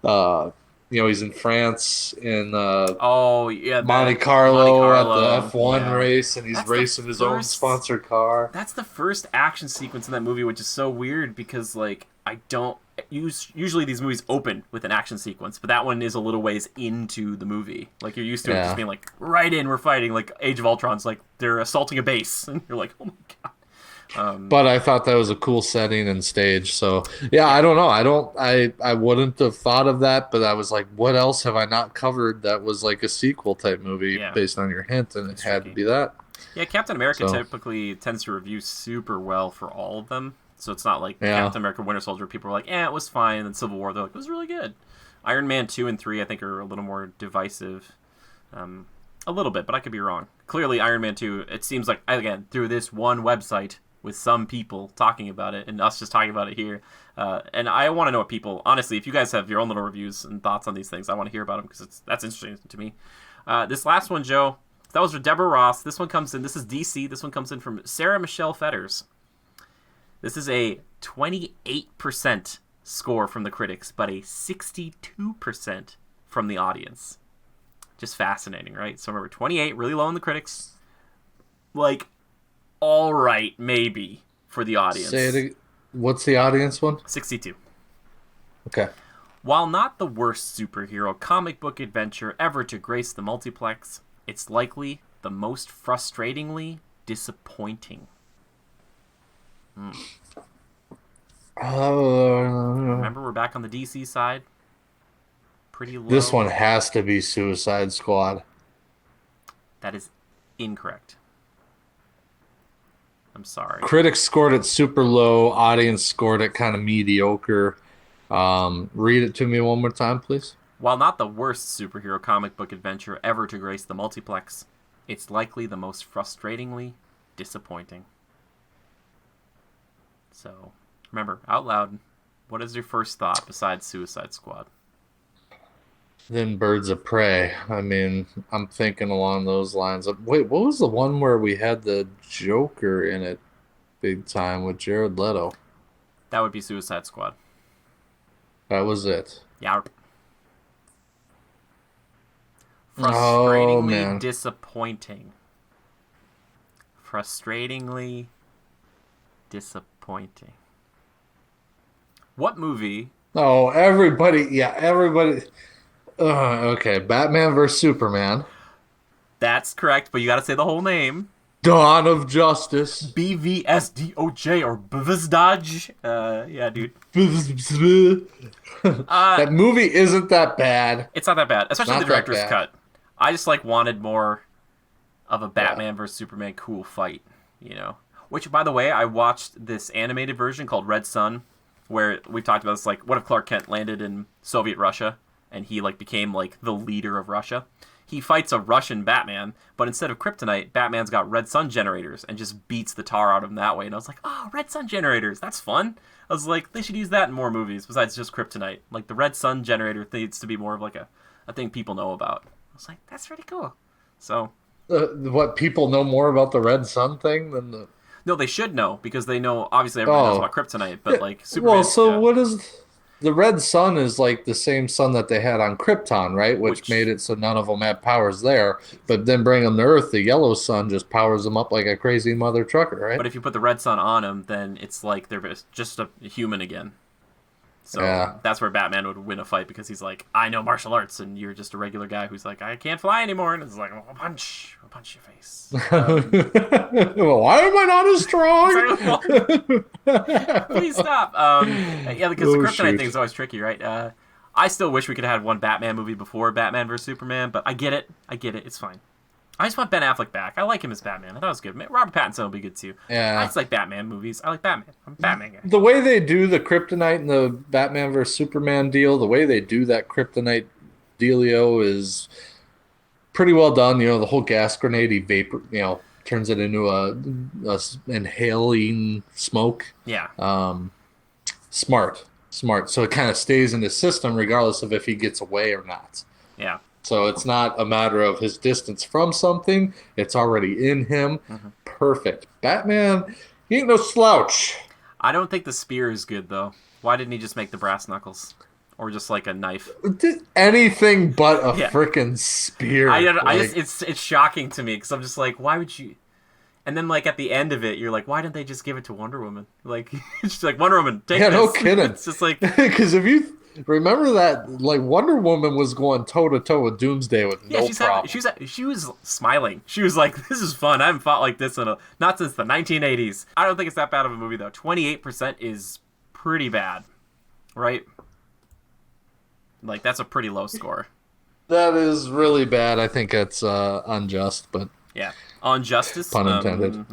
uh he's in France in oh yeah, Monte the Monte Carlo at the Carlo. F1 Yeah, race and he's that's the racing his own first. sponsored car. That's the first action sequence in that movie, which is so weird because like I don't usually these movies open with an action sequence, but that one is a little ways into the movie. Like you're used to it just Yeah. being like right in, we're fighting. Like Age of Ultron's like they're assaulting a base, and you're like, oh my god. But I thought that was a cool setting and stage. So yeah, I Yeah, don't know. I wouldn't have thought of that, but I was like, what else have I not covered that was like a sequel type movie yeah, based on your hint, and it it's had to tricky. be that. Yeah, Captain America So typically tends to review super well for all of them. So it's not like yeah. Captain America Winter Soldier, people are like, it was fine. And then Civil War, they're like, it was really good. Iron Man 2 and 3, I think, are a little more divisive. Um, a little bit, but I could be wrong. Clearly, Iron Man 2, it seems like, again, through this one website with some people talking about it and us just talking about it here. And I want to know what people, honestly, if you guys have your own little reviews and thoughts on these things, I want to hear about them because that's interesting to me. This last one, Joe, that was for Deborah Ross. This one comes in, this is DC. This one comes in from Sarah Michelle Fetters. This is a 28% score from the critics, but a 62% from the audience. Just fascinating, right? So remember, 28, really low in the critics. Like, all right, maybe for the Say it. audience. What's the audience one? 62. Okay. While not the worst superhero comic book adventure ever to grace the multiplex, it's likely the most frustratingly disappointing. Uh, Remember, we're back on the DC side. Pretty low. this one has to be Suicide Squad. That is incorrect. I'm sorry. Critics scored it super low. Audience scored it kind of mediocre. Read it to me one more time, please. While not the worst superhero comic book adventure ever to grace the multiplex, it's likely the most frustratingly disappointing. So, remember, out loud, what is your first thought besides Suicide Squad? Then Birds of Prey. I mean, I'm thinking along those lines. Wait, what was the one where we had the Joker in it big time with Jared Leto? That would be Suicide Squad. That was it. Yarp. Oh, Frustratingly man. disappointing. Frustratingly disappointing. What movie? Oh, everybody. Yeah, everybody. Okay, Batman versus Superman. That's correct, but you got to say the whole name. Dawn of Justice. BVSDOJ or BVSDOJ. Yeah, dude. That movie isn't that bad. It's not that bad, especially Not the that director's bad. cut. I just like wanted more of a Batman versus Superman cool fight, you know. Which, by the way, I watched this animated version called Red Sun, where we talked about this. Like, what if Clark Kent landed in Soviet Russia and he like became like the leader of Russia? He fights a Russian Batman, but instead of kryptonite, Batman's got red sun generators and just beats the tar out of him that way. And I was like, oh, red sun generators, that's fun. I was like, they should use that in more movies besides just kryptonite. Like, the red sun generator needs to be more of like a thing people know about. I was like, that's pretty cool. So, What, people know more about the Red Sun thing than the... no, they should know, because they know, obviously everyone knows about kryptonite, but like, Superman... Well, so what is... The Red Sun is like the same sun that they had on Krypton, right? Which made it so none of them had powers there. But then bring them to Earth, the yellow sun just powers them up like a crazy mother trucker, right? But if you put the red sun on them, then it's like they're just a human again. So that's where Batman would win a fight, because he's like, I know martial arts, and you're just a regular guy who's like, I can't fly anymore. And it's like, I'll punch your face. Well, why am I not as strong? Please stop. Yeah, because the kryptonite thing is always tricky, right? I still wish we could have had one Batman movie before Batman vs Superman, but I get it. It's fine. I just want Ben Affleck back. I like him as Batman. I thought it was good. Robert Pattinson will be good too. Yeah. I just like Batman movies. I like Batman. I'm a Batman guy. The way they do the kryptonite and the Batman vs Superman deal, the way they do that kryptonite dealio is pretty well done. You know, the whole gas grenade, he turns it into a inhaling smoke. Yeah. Smart. So it kind of stays in his system regardless of if he gets away or not. Yeah. So it's not a matter of his distance from something. It's already in him. Mm-hmm. Perfect. Batman, he ain't no slouch. I don't think the spear is good, though. Why didn't he just make the brass knuckles? Or just like a knife? Anything but a freaking spear. It's shocking to me, because I'm just like, why would you... And then, like, at the end of it, you're like, why didn't they just give it to Wonder Woman? Like, it's just like, Wonder Woman, take this. Yeah, no kidding. It's just like... Because if you... Remember that, like, Wonder Woman was going toe-to-toe with Doomsday with no problem. She was smiling. She was like, this is fun. I haven't fought like this not since the 1980s. I don't think it's that bad of a movie, though. 28% is pretty bad, right? Like, that's a pretty low score. That is really bad. I think it's unjust, but... Yeah. On Justice. Pun intended.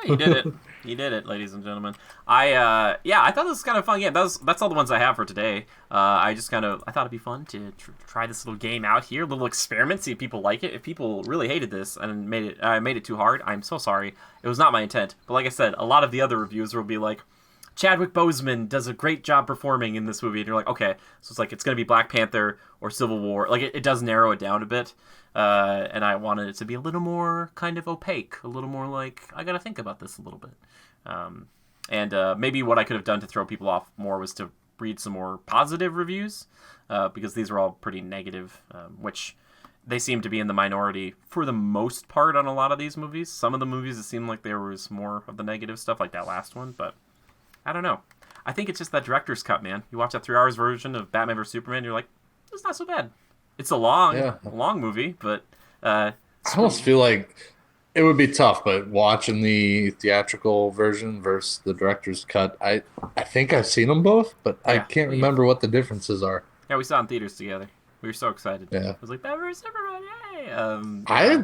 He did it. He did it, ladies and gentlemen. I thought this was kind of fun. Yeah, that's all the ones I have for today. I thought it'd be fun to try this little game out here, a little experiment, see if people like it. If people really hated this and I made it too hard, I'm so sorry. It was not my intent. But like I said, a lot of the other reviews will be like, Chadwick Boseman does a great job performing in this movie, and you're like, okay, so it's like it's gonna be Black Panther or Civil War. Like it does narrow it down a bit. And I wanted it to be a little more kind of opaque, a little more like, I gotta think about this a little bit. And maybe what I could have done to throw people off more was to read some more positive reviews, because these are all pretty negative, which they seem to be in the minority for the most part on a lot of these movies. Some of the movies, it seemed like there was more of the negative stuff, like that last one, but I don't know. I think it's just that director's cut, man. You watch that 3 hours version of Batman vs Superman, you're like, it's not so bad. It's a long movie, but... I almost feel like it would be tough, but watching the theatrical version versus the director's cut, I think I've seen them both, but I can't remember what the differences are. Yeah, we saw it in theaters together. We were so excited. Yeah. I was like, Batman vs Superman, yay! I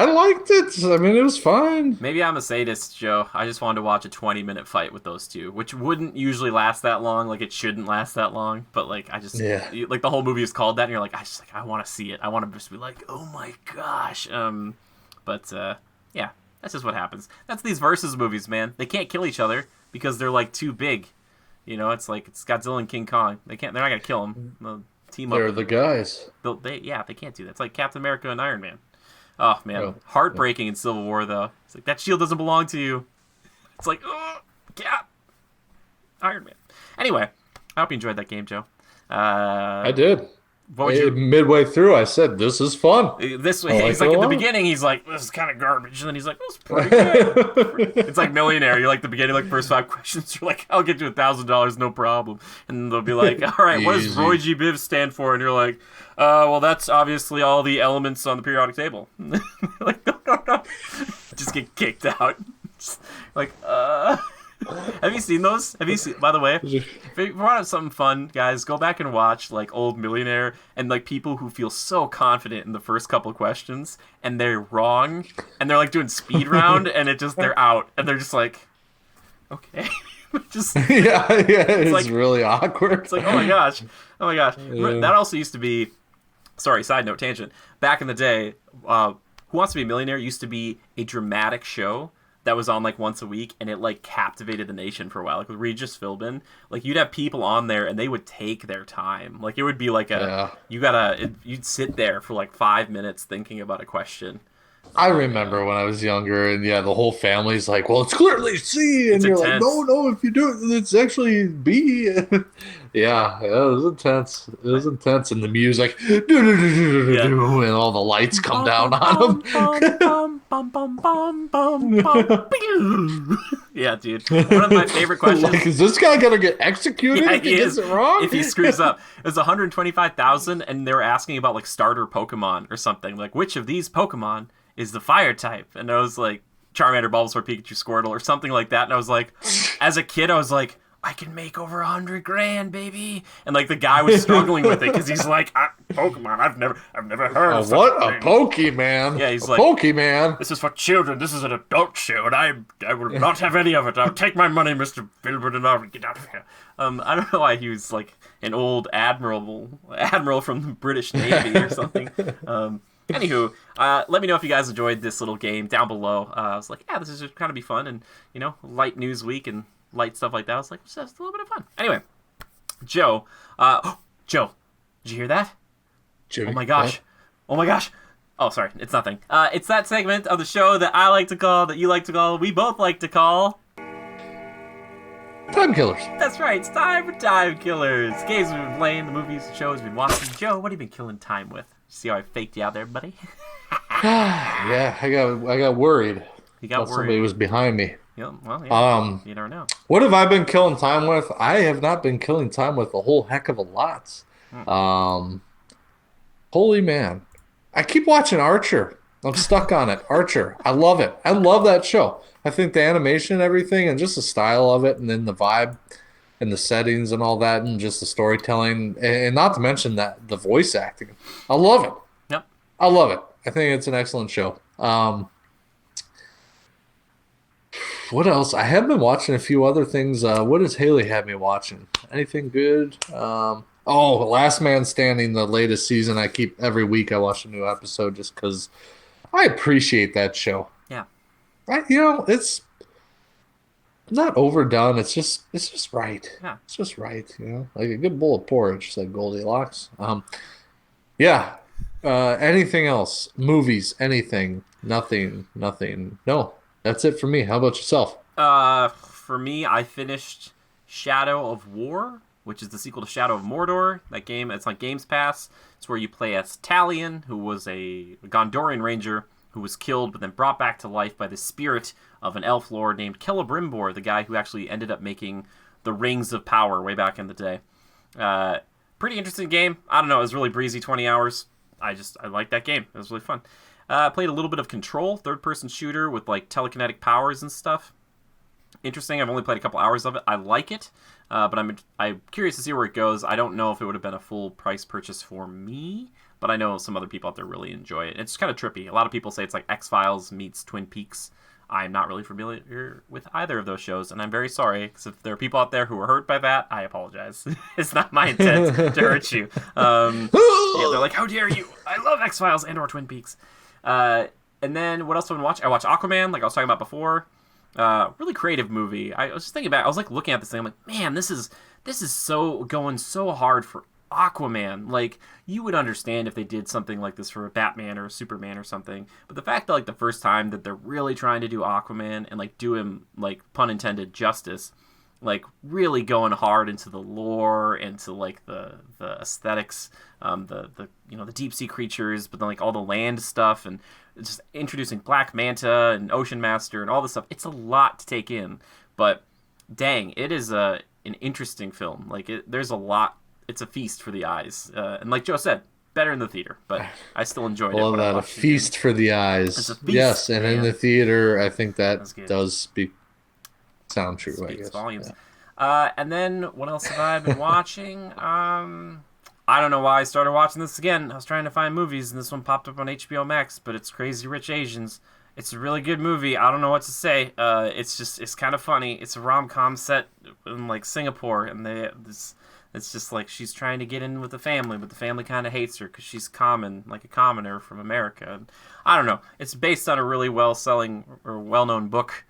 liked it. I mean, it was fine. Maybe I'm a sadist, Joe. I just wanted to watch a 20-minute fight with those two, which wouldn't usually last that long. Like, it shouldn't last that long. But, like, like, the whole movie is called that, and you're like, I want to see it. I want to just be like, oh my gosh. Yeah, that's just what happens. That's these versus movies, man. They can't kill each other because they're, like, too big. You know, it's like, it's Godzilla and King Kong. They're not going to kill them. They'll team up. They're the guys. They can't do that. It's like Captain America and Iron Man. Oh, man. Heartbreaking in Civil War, though. It's like, that shield doesn't belong to you. It's like, Cap. Iron Man. Anyway, I hope you enjoyed that game, Joe. I did. what would you? Midway through, I said, "This is fun." This I he's it like a at the lot. beginning, he's like, "This is kind of garbage," and then he's like, "This is pretty good." It's like Millionaire. You're like the beginning, like first 5 questions. You're like, "I'll get you $1,000, no problem." And they'll be like, "All right, what does Easy. Roy G. Biv stand for?" And you're like, well, that's obviously all the elements on the periodic table." Like, no, no, no. Just get kicked out. Just, like, Have you seen those? Have you seen? By the way, if you want something fun, guys, go back and watch like old Millionaire and like people who feel so confident in the first couple questions and they're wrong and they're like doing speed round and it just they're out and they're just like, okay, just Yeah, it's like really awkward. it's like oh my gosh, oh my gosh. Yeah. That also used to be. Sorry, side note, tangent. Back in the day, Who Wants to Be a Millionaire used to be a dramatic show that was on like once a week, and it like captivated the nation for a while. Like with Regis Philbin, like you'd have people on there, and they would take their time. Like it would be like you'd sit there for like 5 minutes thinking about a question. I remember when I was younger, and yeah, the whole family's like, "Well, it's clearly C," and It's you're intense. like, "No, if you do it, it's actually B." Yeah, it was intense. It was intense, and the music, and all the lights come down on them. Yeah, dude. One of my favorite questions. Like, is this guy gonna get executed Yeah, if he he gets is. it wrong? If he screws up. It was 125,000, and they were asking about like starter Pokemon or something. Like, which of these Pokemon is the fire type? And I was like, Charmander, Bulbasaur, Pikachu, Squirtle, or something like that. And I was like, as a kid, I was like, I can make over 100 grand, baby. And like the guy was struggling with it because he's like, Pokemon, I've never heard of What such a thing. Pokemon! Yeah, he's a like- Pokemon. This is for children. This is an adult show, and I will not have any of it. I'll take my money, Mr. Filbert, and I'll get out of here. I don't know why he was like an old admiral from the British Navy or something. Anywho, let me know if you guys enjoyed this little game down below. I was like, yeah, this is just kind of be fun, and light news week and light stuff like that. I was like, it's just a little bit of fun. Anyway, Joe, Joe, did you hear that? Jimmy, Oh my gosh. Oh my gosh. Oh, sorry. It's nothing. It's that segment of the show that I like to call, that you like to call, we both like to call. what? Time killers. That's right. It's time for Time Killers. Games we've been playing, the movies, the shows we've been watching. Joe, what have you been killing time with? See how I faked you out there, buddy? Yeah, I got worried. You got Thought somebody worried. was behind me. Yeah, well, yeah. Um, You never know. what have I been killing time with? I have not been killing time with a whole heck of a lot. Holy man, I keep watching Archer. I'm stuck on it. Archer, I love it. I love that show. I think the animation and everything, and just the style of it, and then the vibe, and the settings and all that, and just the storytelling, and not to mention that the voice acting. I love it. Yep. I love it. I think it's an excellent show. What else? I have been watching a few other things. What has Haley had me watching? Anything good? Last Man Standing, the latest season. I keep every week I watch a new episode just because I appreciate that show. Yeah. It's not overdone. It's just right. Yeah. It's just right. Like a good bowl of porridge, said Goldilocks. Yeah. Anything else? Movies? Anything? Nothing. No. That's it for me. How about yourself? For me, I finished Shadow of War, which is the sequel to Shadow of Mordor. That game, it's on Games Pass. It's where you play as Talion, who was a Gondorian ranger who was killed but then brought back to life by the spirit of an elf lord named Celebrimbor, the guy who actually ended up making the Rings of Power way back in the day. Pretty interesting game. I don't know, it was really breezy 20 hours. I liked that game. It was really fun. Played a little bit of Control, third-person shooter with like telekinetic powers and stuff. Interesting. I've only played a couple hours of it. I like it, but I'm curious to see where it goes. I don't know if it would have been a full price purchase for me, but I know some other people out there really enjoy it. It's kind of trippy. A lot of people say it's like X-Files meets Twin Peaks. I'm not really familiar with either of those shows, and I'm very sorry, because if there are people out there who are hurt by that, I apologize. It's not my intent to hurt you. Yeah, they're like, how dare you? I love X-Files and or Twin Peaks. And then what else have I been watching? I watched Aquaman, like I was talking about before. Really creative movie. I was just thinking about it. I was like looking at this thing. I'm like, man, this is so going so hard for Aquaman. Like, you would understand if they did something like this for a Batman or a Superman or something. But the fact that like the first time that they're really trying to do Aquaman and like do him, like, pun intended, justice, like really going hard into the lore, into like the aesthetics, the the deep sea creatures, but then like all the land stuff and just introducing Black Manta and Ocean Master and all this stuff. It's a lot to take in, but dang, it is an interesting film. Like there's a lot. It's a feast for the eyes, and like Joe said, better in the theater, but I still enjoyed it. Love that, a feast for the eyes. It's a feast, yes, and man. in the theater, I think that does sound true. I guess. Volumes. Yeah. And then what else have I been watching? I don't know why I started watching this again. I was trying to find movies, and this one popped up on HBO Max, but it's Crazy Rich Asians. It's a really good movie. I don't know what to say. It's kind of funny. It's a rom-com set in like Singapore, and it's just like she's trying to get in with the family, but the family kind of hates her because she's like a commoner from America. And I don't know. It's based on a really well-selling or well-known book,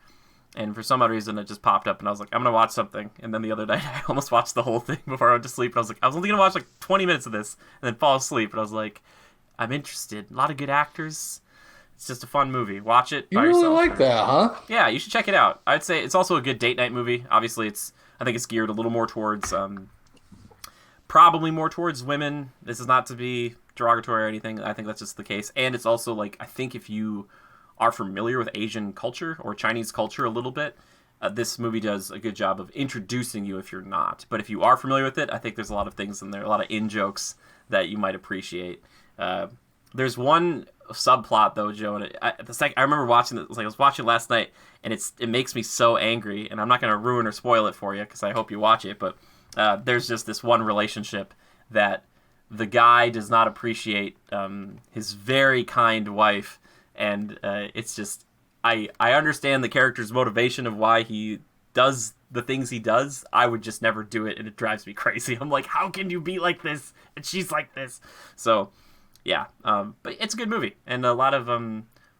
and for some odd reason it just popped up, and I was like, I'm gonna watch something. And then the other night I almost watched the whole thing before I went to sleep. And I was like, I was only gonna watch like 20 minutes of this and then fall asleep. And I was like, I'm interested. A lot of good actors. It's just a fun movie. Watch it by yourself. You really like that, huh? Yeah, you should check it out. I'd say it's also a good date night movie. Obviously, I think it's geared a little more towards, probably more towards women. This is not to be derogatory or anything. I think that's just the case. And it's also like, I think if you are familiar with Asian culture or Chinese culture a little bit, this movie does a good job of introducing you if you're not. But if you are familiar with it, I think there's a lot of things in there, a lot of in-jokes that you might appreciate. There's one subplot though, Joe, and I remember watching it. Like I was watching it last night, and it makes me so angry. And I'm not going to ruin or spoil it for you because I hope you watch it. But there's just this one relationship that the guy does not appreciate his very kind wife, and it's just I understand the character's motivation of why he does the things he does. I would just never do it, and it drives me crazy. I'm like, how can you be like this and she's like this? So. Yeah, but it's a good movie, and a lot of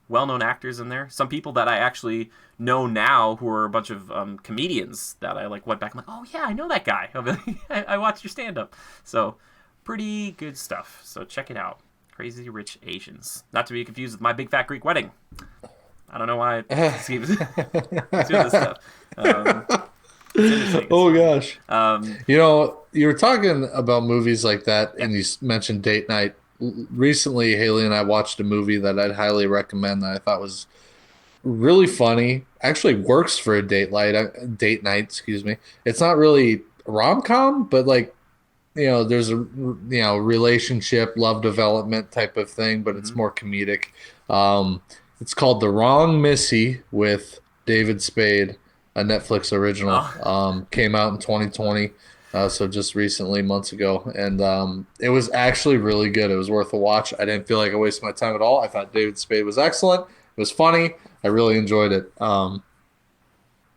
well-known actors in there. Some people that I actually know now who are a bunch of comedians that I like went back and like, oh yeah, I know that guy. I watched your stand-up. So pretty good stuff. So check it out. Crazy Rich Asians. Not to be confused with My Big Fat Greek Wedding. I don't know why I keep doing this stuff. Oh gosh. You were talking about movies like that, and you mentioned date night. Recently, Haley and I watched a movie that I'd highly recommend that I thought was really funny. Actually works for a date night, excuse me. It's not really rom-com, but like, there's a relationship, love development type of thing, but it's more comedic. It's called The Wrong Missy with David Spade, a Netflix original. Came out in 2020. So just recently, months ago, and it was actually really good. It was worth a watch. I didn't feel like I wasted my time at all. I thought David Spade was excellent. It was funny. I really enjoyed it.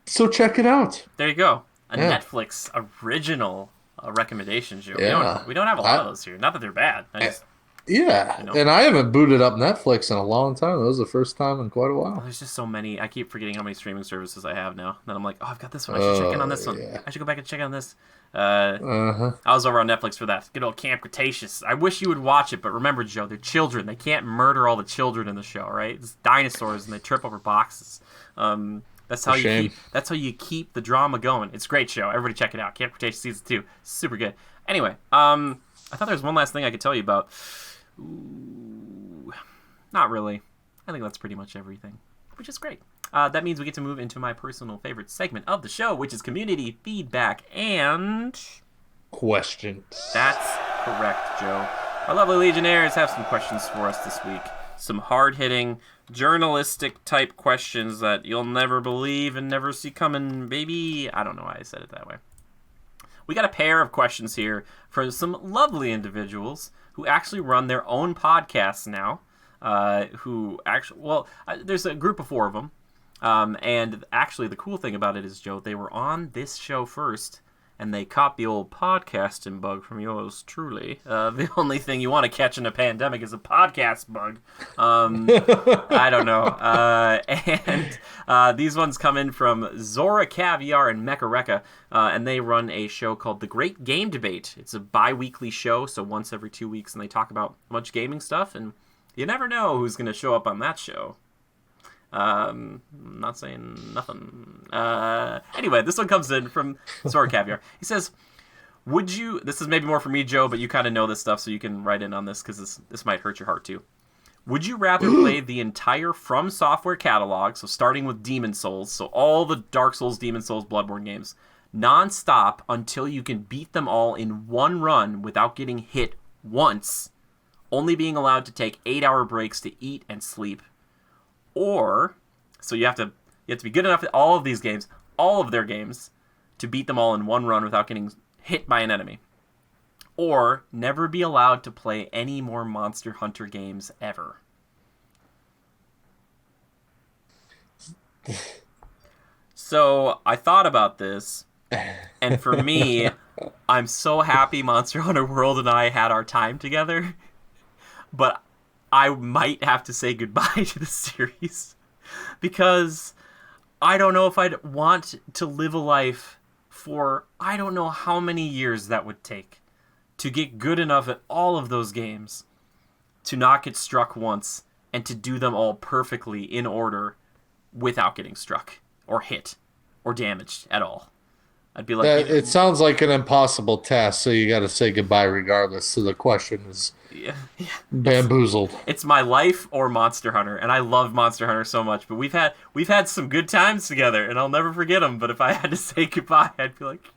So check it out. There you go. A Netflix original recommendation, Joe. Yeah. We don't have a lot of those here. Not that they're bad. And I haven't booted up Netflix in a long time. That was the first time in quite a while. There's just so many. I keep forgetting how many streaming services I have now. Then I'm like, I've got this one. I should check in on this one. I should go back and check on this. I was over on Netflix for that. Good old Camp Cretaceous. I wish you would watch it, but remember, Joe, they're children. They can't murder all the children in the show, right? It's dinosaurs, and they trip over boxes. That's how you keep the drama going. It's a great show. Everybody check it out. Camp Cretaceous Season 2. Super good. Anyway, I thought there was one last thing I could tell you about. Ooh, not really. I think that's pretty much everything, which is great. That means we get to move into my personal favorite segment of the show, which is community feedback and questions. That's correct, Joe. Our lovely Legionnaires have some questions for us this week. Some hard-hitting, journalistic-type questions that you'll never believe and never see coming, baby. I don't know why I said it that way. We got a pair of questions here for some lovely individuals who actually run their own podcasts now. There's a group of 4 of them. And actually, the cool thing about it is, Joe, they were on this show first, and they caught the old podcasting bug from yours truly. The only thing you want to catch in a pandemic is a podcast bug. I don't know. And these ones come in from Zora Caviar and Mecha Recca, and they run a show called The Great Game Debate. It's a bi-weekly show, so once every 2 weeks, and they talk about a bunch of gaming stuff, and you never know who's going to show up on that show. I'm not saying nothing. Anyway, this one comes in from Sword Caviar. He says, would you, this is maybe more for me, Joe, but you kind of know this stuff, so you can write in on this, because this might hurt your heart, too. Would you rather play the entire From Software catalog, so starting with Demon Souls, so all the Dark Souls, Demon Souls, Bloodborne games, non-stop until you can beat them all in one run without getting hit once, only being allowed to take 8-hour breaks to eat and sleep? Or, so you have to be good enough at all of these games, all of their games, to beat them all in one run without getting hit by an enemy. Or never be allowed to play any more Monster Hunter games ever. So I thought about this, and for me, I'm so happy Monster Hunter World and I had our time together, but I might have to say goodbye to the series, because I don't know if I'd want to live a life for I don't know how many years that would take to get good enough at all of those games to not get struck once and to do them all perfectly in order without getting struck or hit or damaged at all. I'd be like, it sounds like an impossible task, so you got to say goodbye regardless. So the question is bamboozled. It's my life or Monster Hunter, and I love Monster Hunter so much. But we've had some good times together, and I'll never forget them. But if I had to say goodbye, I'd be like,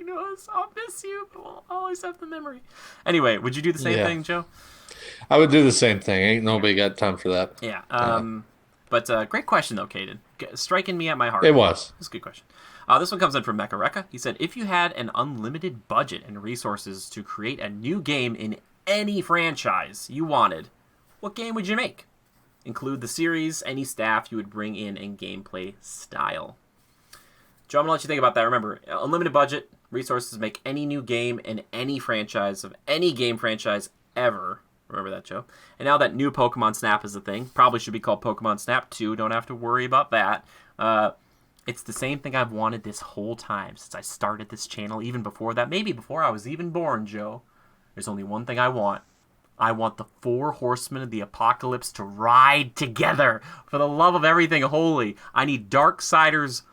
I'll miss you, but we'll always have the memory. Anyway, would you do the same thing, Joe? I would do the same thing. Ain't nobody got time for that. Yeah. But great question though, Caden. Striking me at my heart. It was. It's a good question. This one comes in from Mecha Rekka. He said, if you had an unlimited budget and resources to create a new game in any franchise you wanted, what game would you make? Include the series, any staff you would bring in, and gameplay style. Joe, I'm going to let you think about that. Remember, unlimited budget, resources to make any new game in any franchise of any game franchise ever. Remember that, Joe? And now that new Pokemon Snap is a thing, probably should be called Pokemon Snap 2. Don't have to worry about that. It's the same thing I've wanted this whole time since I started this channel, even before that. Maybe before I was even born, Joe. There's only one thing I want. I want the 4 horsemen of the apocalypse to ride together. For the love of everything holy. I need Darksiders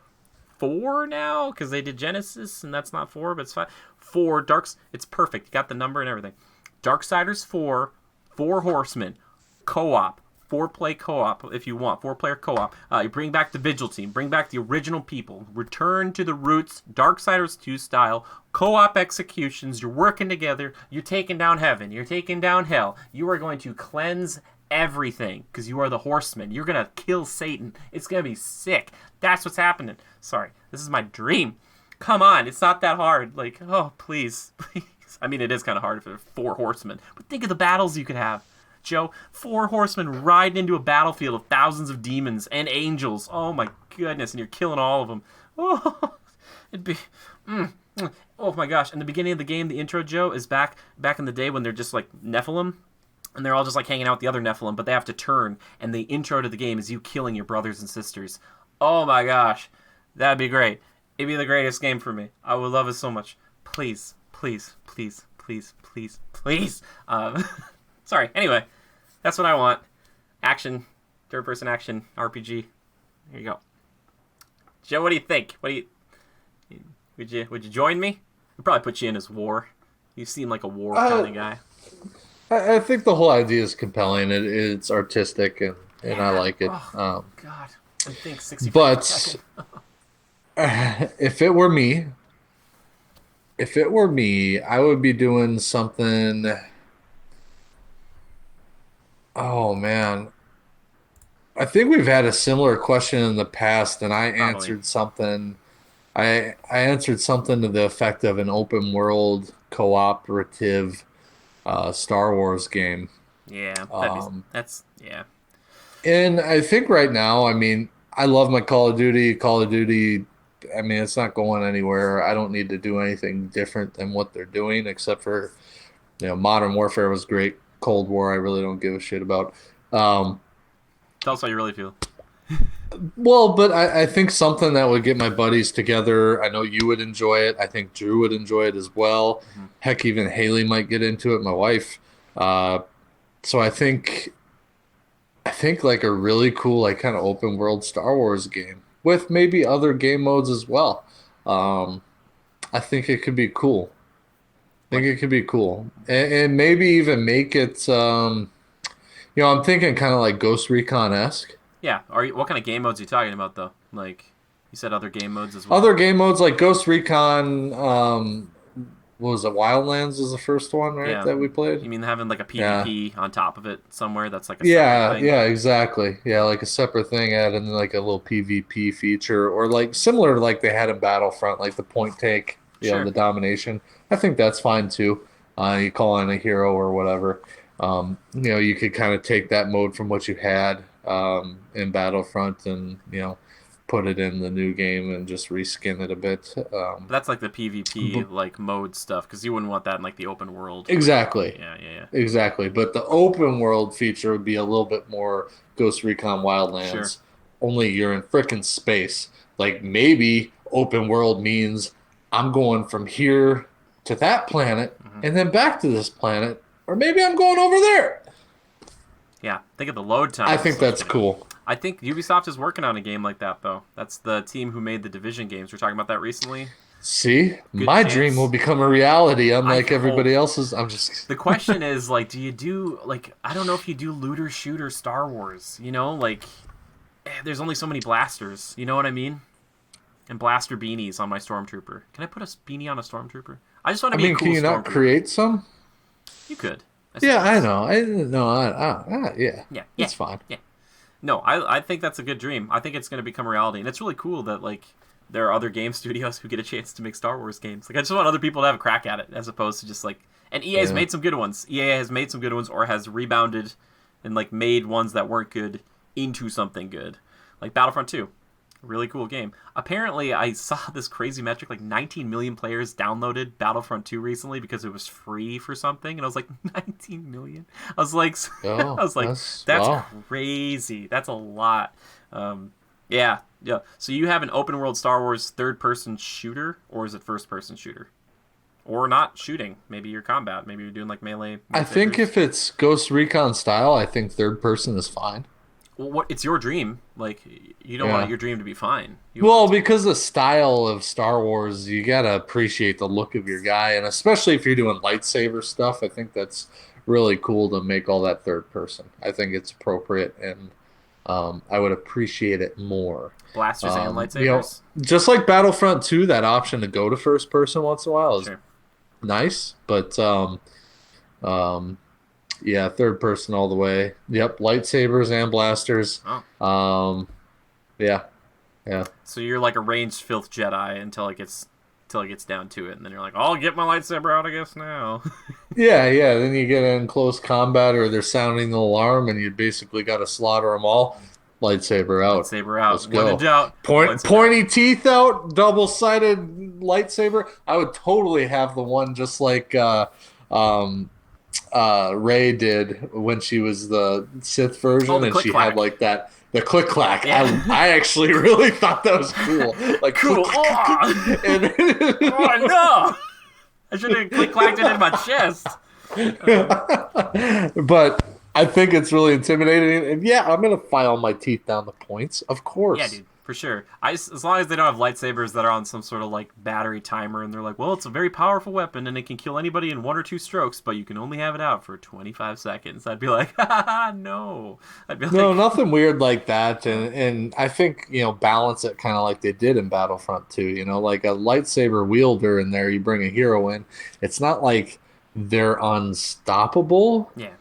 4 now, because they did Genesis, and that's not 4, but it's 5. 4 Darks. It's perfect. You got the number and everything. Darksiders 4, 4 horsemen, co-op. 4-play co-op if you want. 4-player co-op. You bring back the Vigil team. Bring back the original people. Return to the roots. Darksiders 2 style. Co-op executions. You're working together. You're taking down heaven. You're taking down hell. You are going to cleanse everything because you are the horseman. You're going to kill Satan. It's going to be sick. That's what's happening. Sorry. This is my dream. Come on. It's not that hard. Like, oh, please. Please. I mean, it is kind of hard if there are 4 horsemen. But think of the battles you could have. Joe, 4 horsemen riding into a battlefield of thousands of demons and angels. Oh my goodness, and you're killing all of them. Oh, it'd be, oh my gosh! In the beginning of the game, the intro, Joe, is back in the day when they're just like Nephilim, and they're all just like hanging out with the other Nephilim, but they have to turn. And the intro to the game is you killing your brothers and sisters. Oh my gosh, that'd be great. It'd be the greatest game for me. I would love it so much. Please, please, please, please, please, please. Sorry. Anyway, that's what I want. Action, third-person action, RPG. There you go. Joe, what do you think? Would you join me? I'd probably put you in as War. You seem like a War kind of guy. I think the whole idea is compelling. It's artistic, and I like it. Oh, God. I think 60. But if it were me, I would be doing something. Oh man, I think we've had a similar question in the past, and I answered something. I answered something to the effect of an open world cooperative Star Wars game. Yeah, that's yeah. And I think right now, I mean, I love my Call of Duty. Call of Duty, I mean, it's not going anywhere. I don't need to do anything different than what they're doing, except for, Modern Warfare was great. Cold War, I really don't give a shit about. Tell us how you really feel. Well, but I think something that would get my buddies together. I know you would enjoy it. I think Drew would enjoy it as well. Mm-hmm. Heck, even Haley might get into it, my wife. So I think I think like a really cool, like kind of open world Star Wars game with maybe other game modes as well. Um, I think it could be cool. I think Like, it could be cool, and maybe even make it. I'm thinking kind of like Ghost Recon esque. yeah. What kind of game modes are you talking about though? Like, you said other game modes as well. Other game modes like Ghost Recon. What was it? Wildlands was the first one, right? Yeah. That we played. You mean having like a Yeah. PvP on top of it somewhere? That's like a separate Yeah, thing. yeah, exactly. Yeah, like a separate thing, add in like a little PvP feature, or like similar to like they had in Battlefront, like the point take, Sure. the domination. I think that's fine too. You call in a hero or whatever. You could kind of take that mode from what you had in Battlefront and put it in the new game and just reskin it a bit. But that's like the PvP B- like mode stuff because you wouldn't want that in like the open world where you. exactly. Yeah, yeah, yeah. Exactly, but the open world feature would be a little bit more Ghost Recon Sure. Wildlands. Only you're in frickin' space. Like maybe open world means I'm going from here to that planet Hmm. and then back to this planet, or maybe I'm going over there. Yeah. Think of the load I time think that's associated. cool. I think Ubisoft is working on a game like that though. That's the team who made the Division games. We are talking about that recently. See, Good my dream will chance. become a reality, I unlike hope. everybody else's. I'm just The question is like, do you do like I don't know if you do looter shooter Star Wars. You know, like there's only so many blasters. You know what I mean? And blaster beanies on my stormtrooper. Can I put a beanie on a stormtrooper? I just want I to be a mean, can cool you not stormtrooper. create some? You could, I Yeah, I suppose. know. I no, yeah, Yeah, yeah, it's fine. yeah. No, I think that's a good dream. I think it's going to become reality, and it's really cool that like there are other game studios who get a chance to make Star Wars games. Like I just want other people to have a crack at it, as opposed to just like. And EA has Yeah. made some good ones. EA has made some good ones, or has rebounded and like made ones that weren't good into something good, like Battlefront 2. Really cool game. Apparently, I saw this crazy metric like 19 million players downloaded Battlefront 2 recently because it was free for something, and I was like 19 million. I was like, I Oh, was like, that's that's wow. crazy. That's a lot. Yeah, yeah. So you have an open world Star Wars third person shooter, or is it first person shooter? Or not shooting? Maybe you're combat. Maybe you're doing like melee I think lightsabers. if it's Ghost Recon style, I think third person is fine. Well, what? It's your dream. Like you don't want Yeah. your dream to be fine. You want Well, it to be. because the style of Star Wars, you gotta appreciate the look of your guy, and especially if you're doing lightsaber stuff, I think that's really cool to make all that third person. I think it's appropriate, and I would appreciate it more. Blasters and Um, you know, lightsabers? just like Battlefront 2, that option to go to first person once in a while is Sure. nice, but um, yeah, third person all the way. Yep, lightsabers and blasters. Oh. Um, yeah, yeah, So you're like a ranged filth Jedi until it gets down to it, and then you're like, I'll get my lightsaber out, I guess now. yeah, yeah. Then you get in close combat, or they're sounding the alarm, and you basically got to slaughter them all. Lightsaber out. Lightsaber Let's out. When in go. doubt, lightsaber out. Pointy teeth out, double sided lightsaber. I would totally have the one just like um, Ray did when she was the Sith Oh, version, the and click she had clack. like that the click clack. Yeah. I actually really thought that was cool. Like Cool. click, Oh, and oh no! I should have click clacked it in my chest. but I think it's really intimidating. And yeah, I'm gonna file my teeth down the points, of Yeah, course. dude, for sure. As long as they don't have lightsabers that are on some sort of like battery timer, and they're like, well, it's a very powerful weapon, and it can kill anybody in 1 or 2 strokes, but you can only have it out for 25 seconds. I'd be like, no. I'd be No, like, nothing weird like that, and I think balance it kind of like they did in Battlefront 2. Like a lightsaber wielder in there, you bring a hero in. It's not like they're unstoppable. yeah,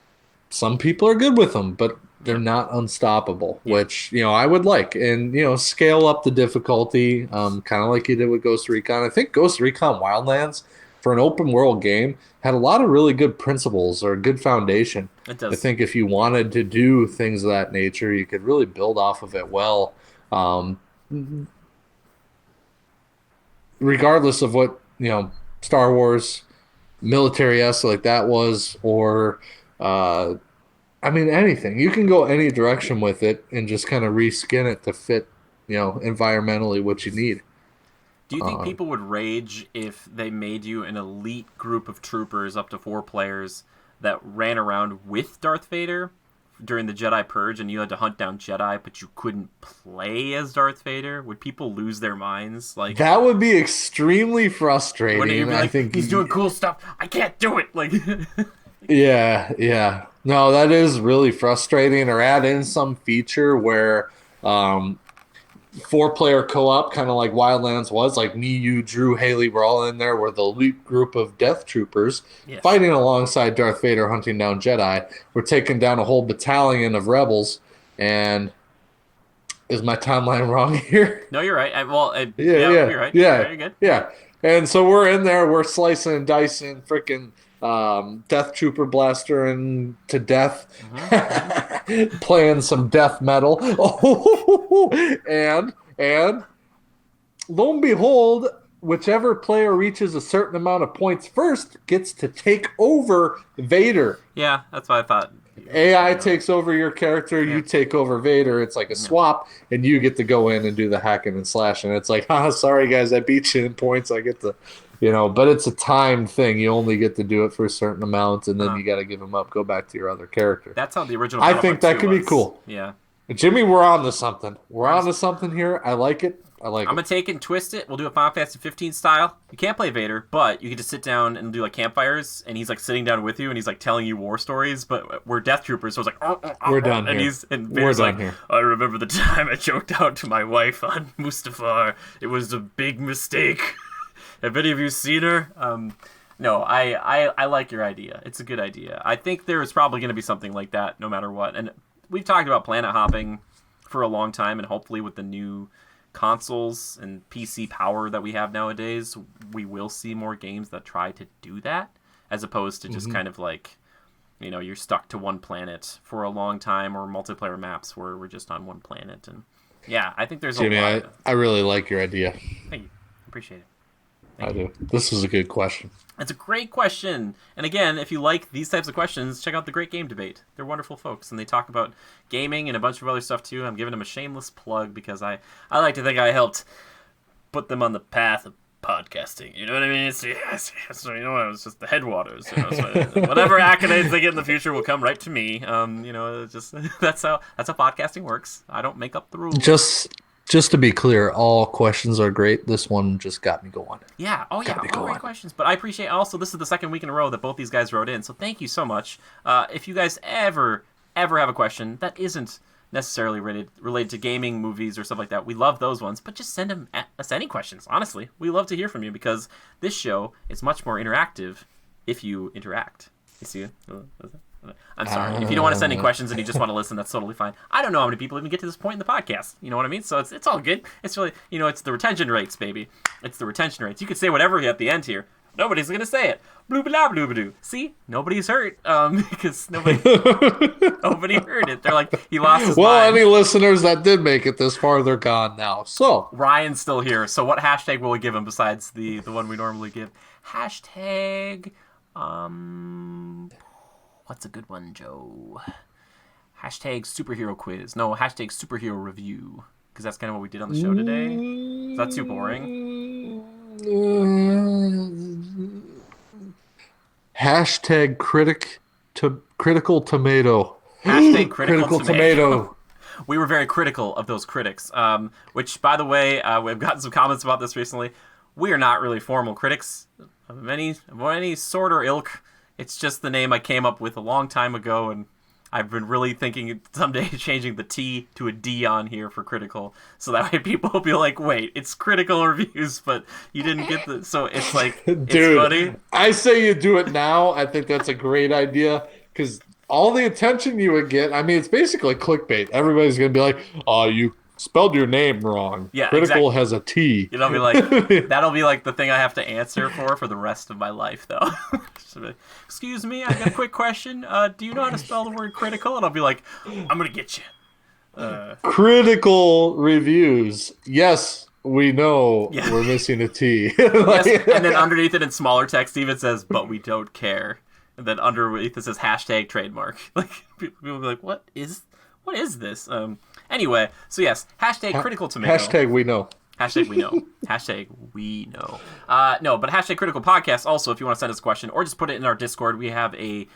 Some people are good with them, but they're yep, not unstoppable, yeah. which I would like, and scale up the difficulty, kind of like you did with Ghost Recon. I think Ghost Recon Wildlands, for an open world game, had a lot of really good principles or a good foundation. It I does. think if you wanted to do things of that nature, you could really build off of it well, um, regardless of what Star Wars military esque like that was, or uh, I mean, anything. You can go any direction with it and just kind of reskin it to fit, environmentally what you need. Do you think Um, people would rage if they made you an elite group of troopers, up to 4 players, that ran around with Darth Vader during the Jedi Purge and you had to hunt down Jedi, but you couldn't play as Darth Vader? Would people lose their minds? Like, that would be extremely frustrating. wouldn't you be like, I think he's doing cool stuff. I can't do it. Like, yeah. No, that is really frustrating. Or add in some feature where 4-player co-op, kind of like Wildlands was, like me, you, Drew, Haley, we're all in there. We're the elite group of Death Troopers fighting alongside Darth Vader, hunting down Jedi. We're taking down a whole battalion of rebels. And is my timeline wrong here? No, you're right. Yeah, you're right. Yeah, very good. Yeah. And so we're in there. We're slicing and dicing, freaking Death Trooper blaster and to death, playing some death metal. and lo and behold, whichever player reaches a certain amount of points first gets to take over Vader. Yeah, that's what I thought. AI takes over your character, you take over Vader. It's like a swap, and you get to go in and do the hacking and slashing. It's like, sorry guys, I beat you in points. I get to, but it's a timed thing. You only get to do it for a certain amount, and then you got to give them up, go back to your other character. That's how the original. I think that could be cool. Yeah, Jimmy, we're on to something. We're on to something here. I like it. I'm gonna take it and twist it. We'll do a Final Fantasy 15 style. You can't play Vader, but you can just sit down and do like campfires, and he's like sitting down with you, and he's like telling you war stories. But we're Death Troopers, so it's like we're done and here. Vader's like, I remember the time I choked out to my wife on Mustafar. It was a big mistake. Have any of you seen her? No, I like your idea. It's a good idea. I think there is probably going to be something like that no matter what. And we've talked about planet hopping for a long time, and hopefully with the new consoles and PC power that we have nowadays, we will see more games that try to do that, as opposed to just kind of like, you're stuck to one planet for a long time, or multiplayer maps where we're just on one planet. And yeah, I think there's Jimmy, a lot. I really like your idea. Thank you. Appreciate it. I do. This is a good question. It's a great question. And again, if you like these types of questions, check out the Great Game Debate. They're wonderful folks, and they talk about gaming and a bunch of other stuff too. I'm giving them a shameless plug because I like to think I helped put them on the path of podcasting. You know what I mean? So I was just the headwaters. So whatever accolades they get in the future will come right to me. Just that's how podcasting works. I don't make up the rules. Just to be clear, all questions are great. This one just got me going. Yeah. Oh, yeah. All great questions. But I appreciate also, this is the second week in a row that both these guys wrote in. So thank you so much. If you guys ever have a question that isn't necessarily related to gaming, movies, or stuff like that, we love those ones. But just send them us any questions. Honestly, we love to hear from you because this show is much more interactive if you interact. You see it? I'm sorry. If you don't want to send any questions and you just want to listen, that's totally fine. I don't know how many people even get to this point in the podcast. You know what I mean? So it's all good. It's really, it's the retention rates, baby. It's the retention rates. You could say whatever at the end here. Nobody's going to say it. Blue blah blue blue. See? Nobody's hurt because nobody heard it. They're like, he lost his mind. Any listeners that did make it this far, they're gone now. So Ryan's still here. So what hashtag will we give him besides the one we normally give? Hashtag what's a good one, Joe? Hashtag superhero quiz. No, hashtag superhero review. Because that's kind of what we did on the show today. Is that too boring? Hashtag critical tomato. Hashtag critical tomato. We were very critical of those critics. Which, by the way, we've gotten some comments about this recently. We are not really formal critics of any sort or ilk. It's just the name I came up with a long time ago, and I've been really thinking someday changing the T to a D on here for critical, so that way people will be like, wait, it's critical reviews, but you didn't get the... So it's like, Dude, it's funny. I say you do it now. I think that's a great idea, because all the attention you would get, I mean, it's basically clickbait. Everybody's going to be like, oh, you spelled your name wrong. Yeah, critical exactly. has a T. That'll be like the thing I have to answer for the rest of my life, though. Excuse me, I got a quick question. Do you know how to spell the word critical? And I'll be like, I'm gonna get you. Critical reviews. Yes, we know we're missing a T. Yes, and then underneath it in smaller text even says, but we don't care. And then underneath it says hashtag trademark. Like, people will be like, what is this? Anyway, so yes, hashtag critical tomato. Hashtag we know. Hashtag we know. Hashtag we know. No, but hashtag Critical Podcast also, if you want to send us a question or just put it in our Discord. We have a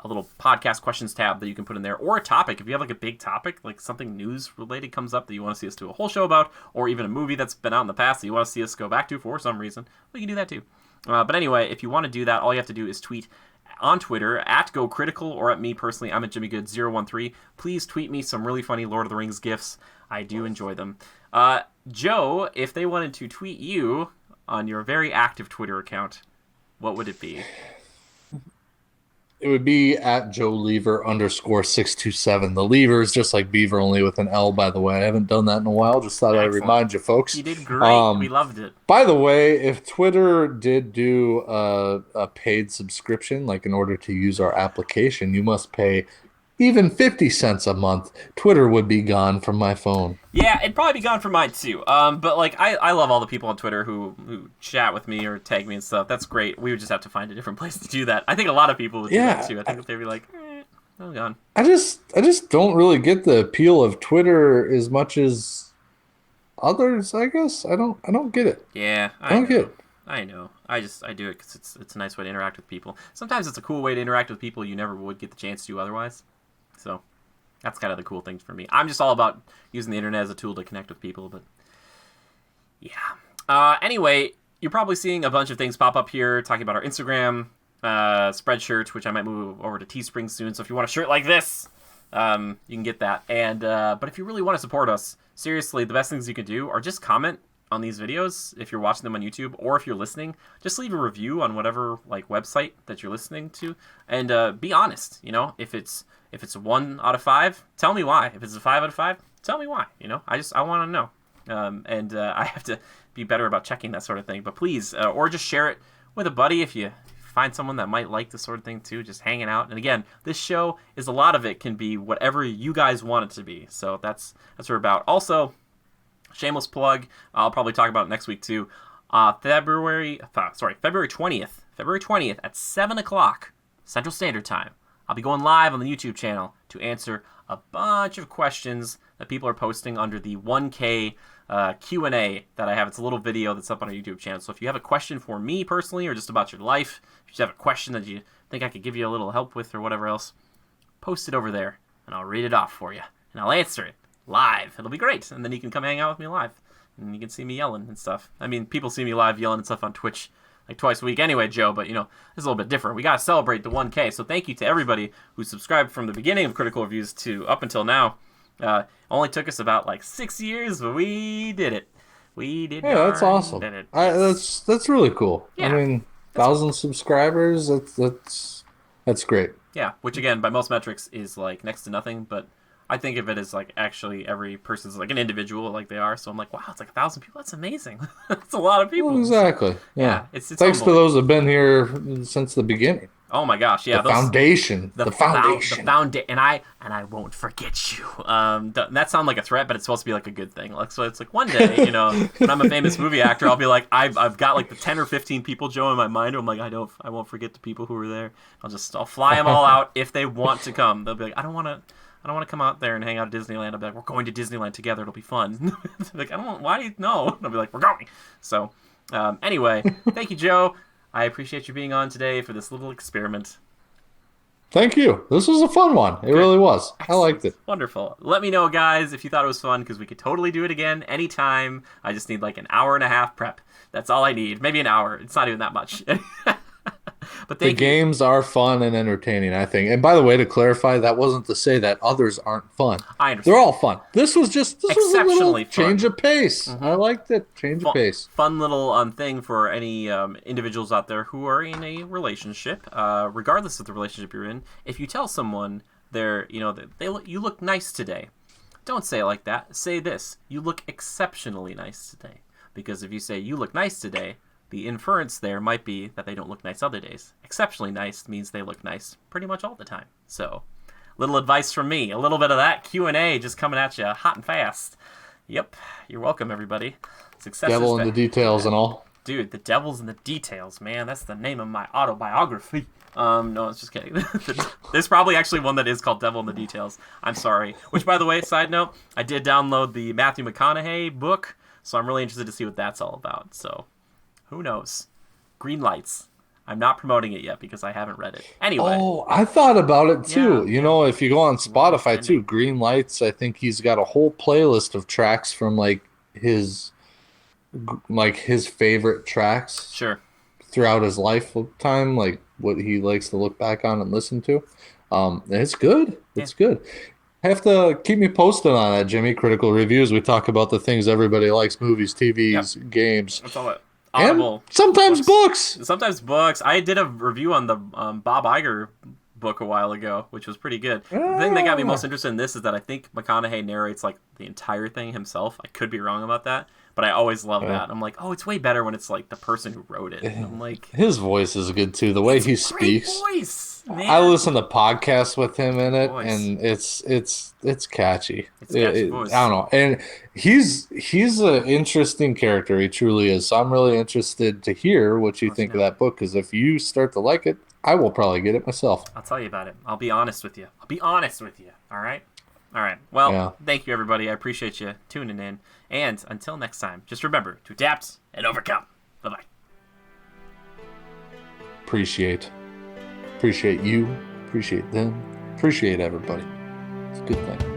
little podcast questions tab that you can put in there, or a topic. If you have like a big topic, like something news related comes up that you want to see us do a whole show about, or even a movie that's been out in the past that you want to see us go back to for some reason, we can do that too. But anyway, if you want to do that, all you have to do is tweet on Twitter at GoCritical, or at me personally. I'm at JimmyGood013. Please tweet me some really funny Lord of the Rings gifs. I do enjoy them. Joe, if they wanted to tweet you on your very active Twitter account, what would it be? It would be at JoeLever_627. The Lever is just like Beaver, only with an L, by the way. I haven't done that in a while. Just thought I'd remind you, folks. You did great. We loved it. By the way, if Twitter did do a paid subscription, like in order to use our application, you must pay even 50 cents a month. Twitter would be gone from my phone. Yeah, it'd probably be gone from mine too. But like, I love all the people on Twitter who chat with me or tag me and stuff. That's great. We would just have to find a different place to do that. I think a lot of people would do that too. I think they'd be like, I'm gone. I just don't really get the appeal of Twitter as much as others, I guess. I don't get it. Yeah, I don't get it. I know. I do it because it's a nice way to interact with people. Sometimes it's a cool way to interact with people you never would get the chance to otherwise. So that's kind of the cool things for me. I'm just all about using the internet as a tool to connect with people, but yeah. Anyway, you're probably seeing a bunch of things pop up here talking about our Instagram Spreadshirt, which I might move over to Teespring soon. So if you want a shirt like this, you can get that. And but if you really want to support us, seriously, the best things you can do are just comment on these videos if you're watching them on YouTube, or if you're listening, just leave a review on whatever like website that you're listening to, and be honest. You know, if it's a 1 out of 5, tell me why. If it's a 5 out of 5, tell me why. You know, I want to know, and I have to be better about checking that sort of thing. But please, or just share it with a buddy if you find someone that might like this sort of thing too. Just hanging out. And again, this show is a lot of it can be whatever you guys want it to be. So that's what we're about. Also, shameless plug. I'll probably talk about it next week too. February 20th at 7 o'clock Central Standard Time. I'll be going live on the YouTube channel to answer a bunch of questions that people are posting under the 1K Q&A that I have. It's a little video that's up on our YouTube channel. So if you have a question for me personally, or just about your life, if you have a question that you think I could give you a little help with or whatever else, post it over there and I'll read it off for you and I'll answer it live. It'll be great. And then you can come hang out with me live and you can see me yelling and stuff. I mean, people see me live yelling and stuff on Twitch like twice a week anyway, Joe, but you know, it's a little bit different. We got to celebrate the 1K. So thank you to everybody who subscribed from the beginning of Critical Reviews to up until now. Only took us about like 6 years, but we did it. We did. Yeah, that's awesome. Did it. That's really cool. Yeah, I mean, 1,000 subscribers. That's great. Yeah, which again, by most metrics, is like next to nothing. But I think of it as like actually every person's like an individual, like they are. So I'm like, wow, it's like 1,000 people. That's amazing. That's a lot of people. Well, exactly. Yeah. It's thanks to those who've been here since the beginning. Oh my gosh, yeah. The foundation. The foundation. And I won't forget you. That sounds like a threat, but it's supposed to be like a good thing. Like, so it's like one day, you know, when I'm a famous movie actor, I'll be like, I've got like the 10 or 15 people, Joe, in my mind. I'm like, I won't forget the people who were there. I'll fly them all out if they want to come. They'll be like, I don't want to come out there and hang out at Disneyland. I'll be like, we're going to Disneyland together. It'll be fun. Like, why? No. And I'll be like, we're going. So, anyway, thank you, Joe. I appreciate you being on today for this little experiment. Thank you. This was a fun one. It really was. Excellent. I liked it. Wonderful. Let me know, guys, if you thought it was fun, because we could totally do it again anytime. I just need like an hour and a half prep. That's all I need. Maybe an hour. It's not even that much. But the games are fun and entertaining, I think. And by the way, to clarify, that wasn't to say that others aren't fun. I understand. They're all fun. This was a little change of pace. Mm-hmm. I liked it. Change of pace. Fun little thing for any individuals out there who are in a relationship, regardless of the relationship you're in. If you tell someone you look nice today, don't say it like that. Say this: you look exceptionally nice today. Because if you say you look nice today, the inference there might be that they don't look nice other days. Exceptionally nice means they look nice pretty much all the time. So, little advice from me. A little bit of that Q&A just coming at you hot and fast. Yep. You're welcome, everybody. Success Devil in the details and all. Dude, the devil's in the details, man. That's the name of my autobiography. No, it's just kidding. There's probably actually one that is called Devil in the Details. I'm sorry. Which, by the way, side note, I did download the Matthew McConaughey book, So I'm really interested to see what that's all about. So who knows? Green Lights. I'm not promoting it yet because I haven't read it. Anyway. Oh, I thought about it too. Yeah. If you go on Spotify too, Green Lights, I think he's got a whole playlist of tracks from his favorite tracks Sure. throughout his lifetime, like what he likes to look back on and listen to. It's good. It's good. Have to keep me posted on that, Jimmy. Critical reviews. We talk about the things everybody likes: movies, TVs, games. That's all it. Audible. And sometimes books. Sometimes books. I did a review on the Bob Iger book a while ago, which was pretty good. The thing that got me most interested in this is that I think McConaughey narrates like the entire thing himself. I could be wrong about that, but I always love that. I'm like, oh, it's way better when it's like the person who wrote it. And I'm like, his voice is good too. The way he speaks. Voice, man. I listen to podcasts with him in it, and it's catchy. It's catchy voice. I don't know, and he's an interesting character. He truly is. So I'm really interested to hear what you think of that book, because if you start to like it, I will probably get it myself. I'll tell you about it. I'll be honest with you. All right. Well, Thank you, everybody. I appreciate you tuning in. And until next time, just remember to adapt and overcome. Bye-bye. Appreciate you. Appreciate them. Appreciate everybody. It's a good thing.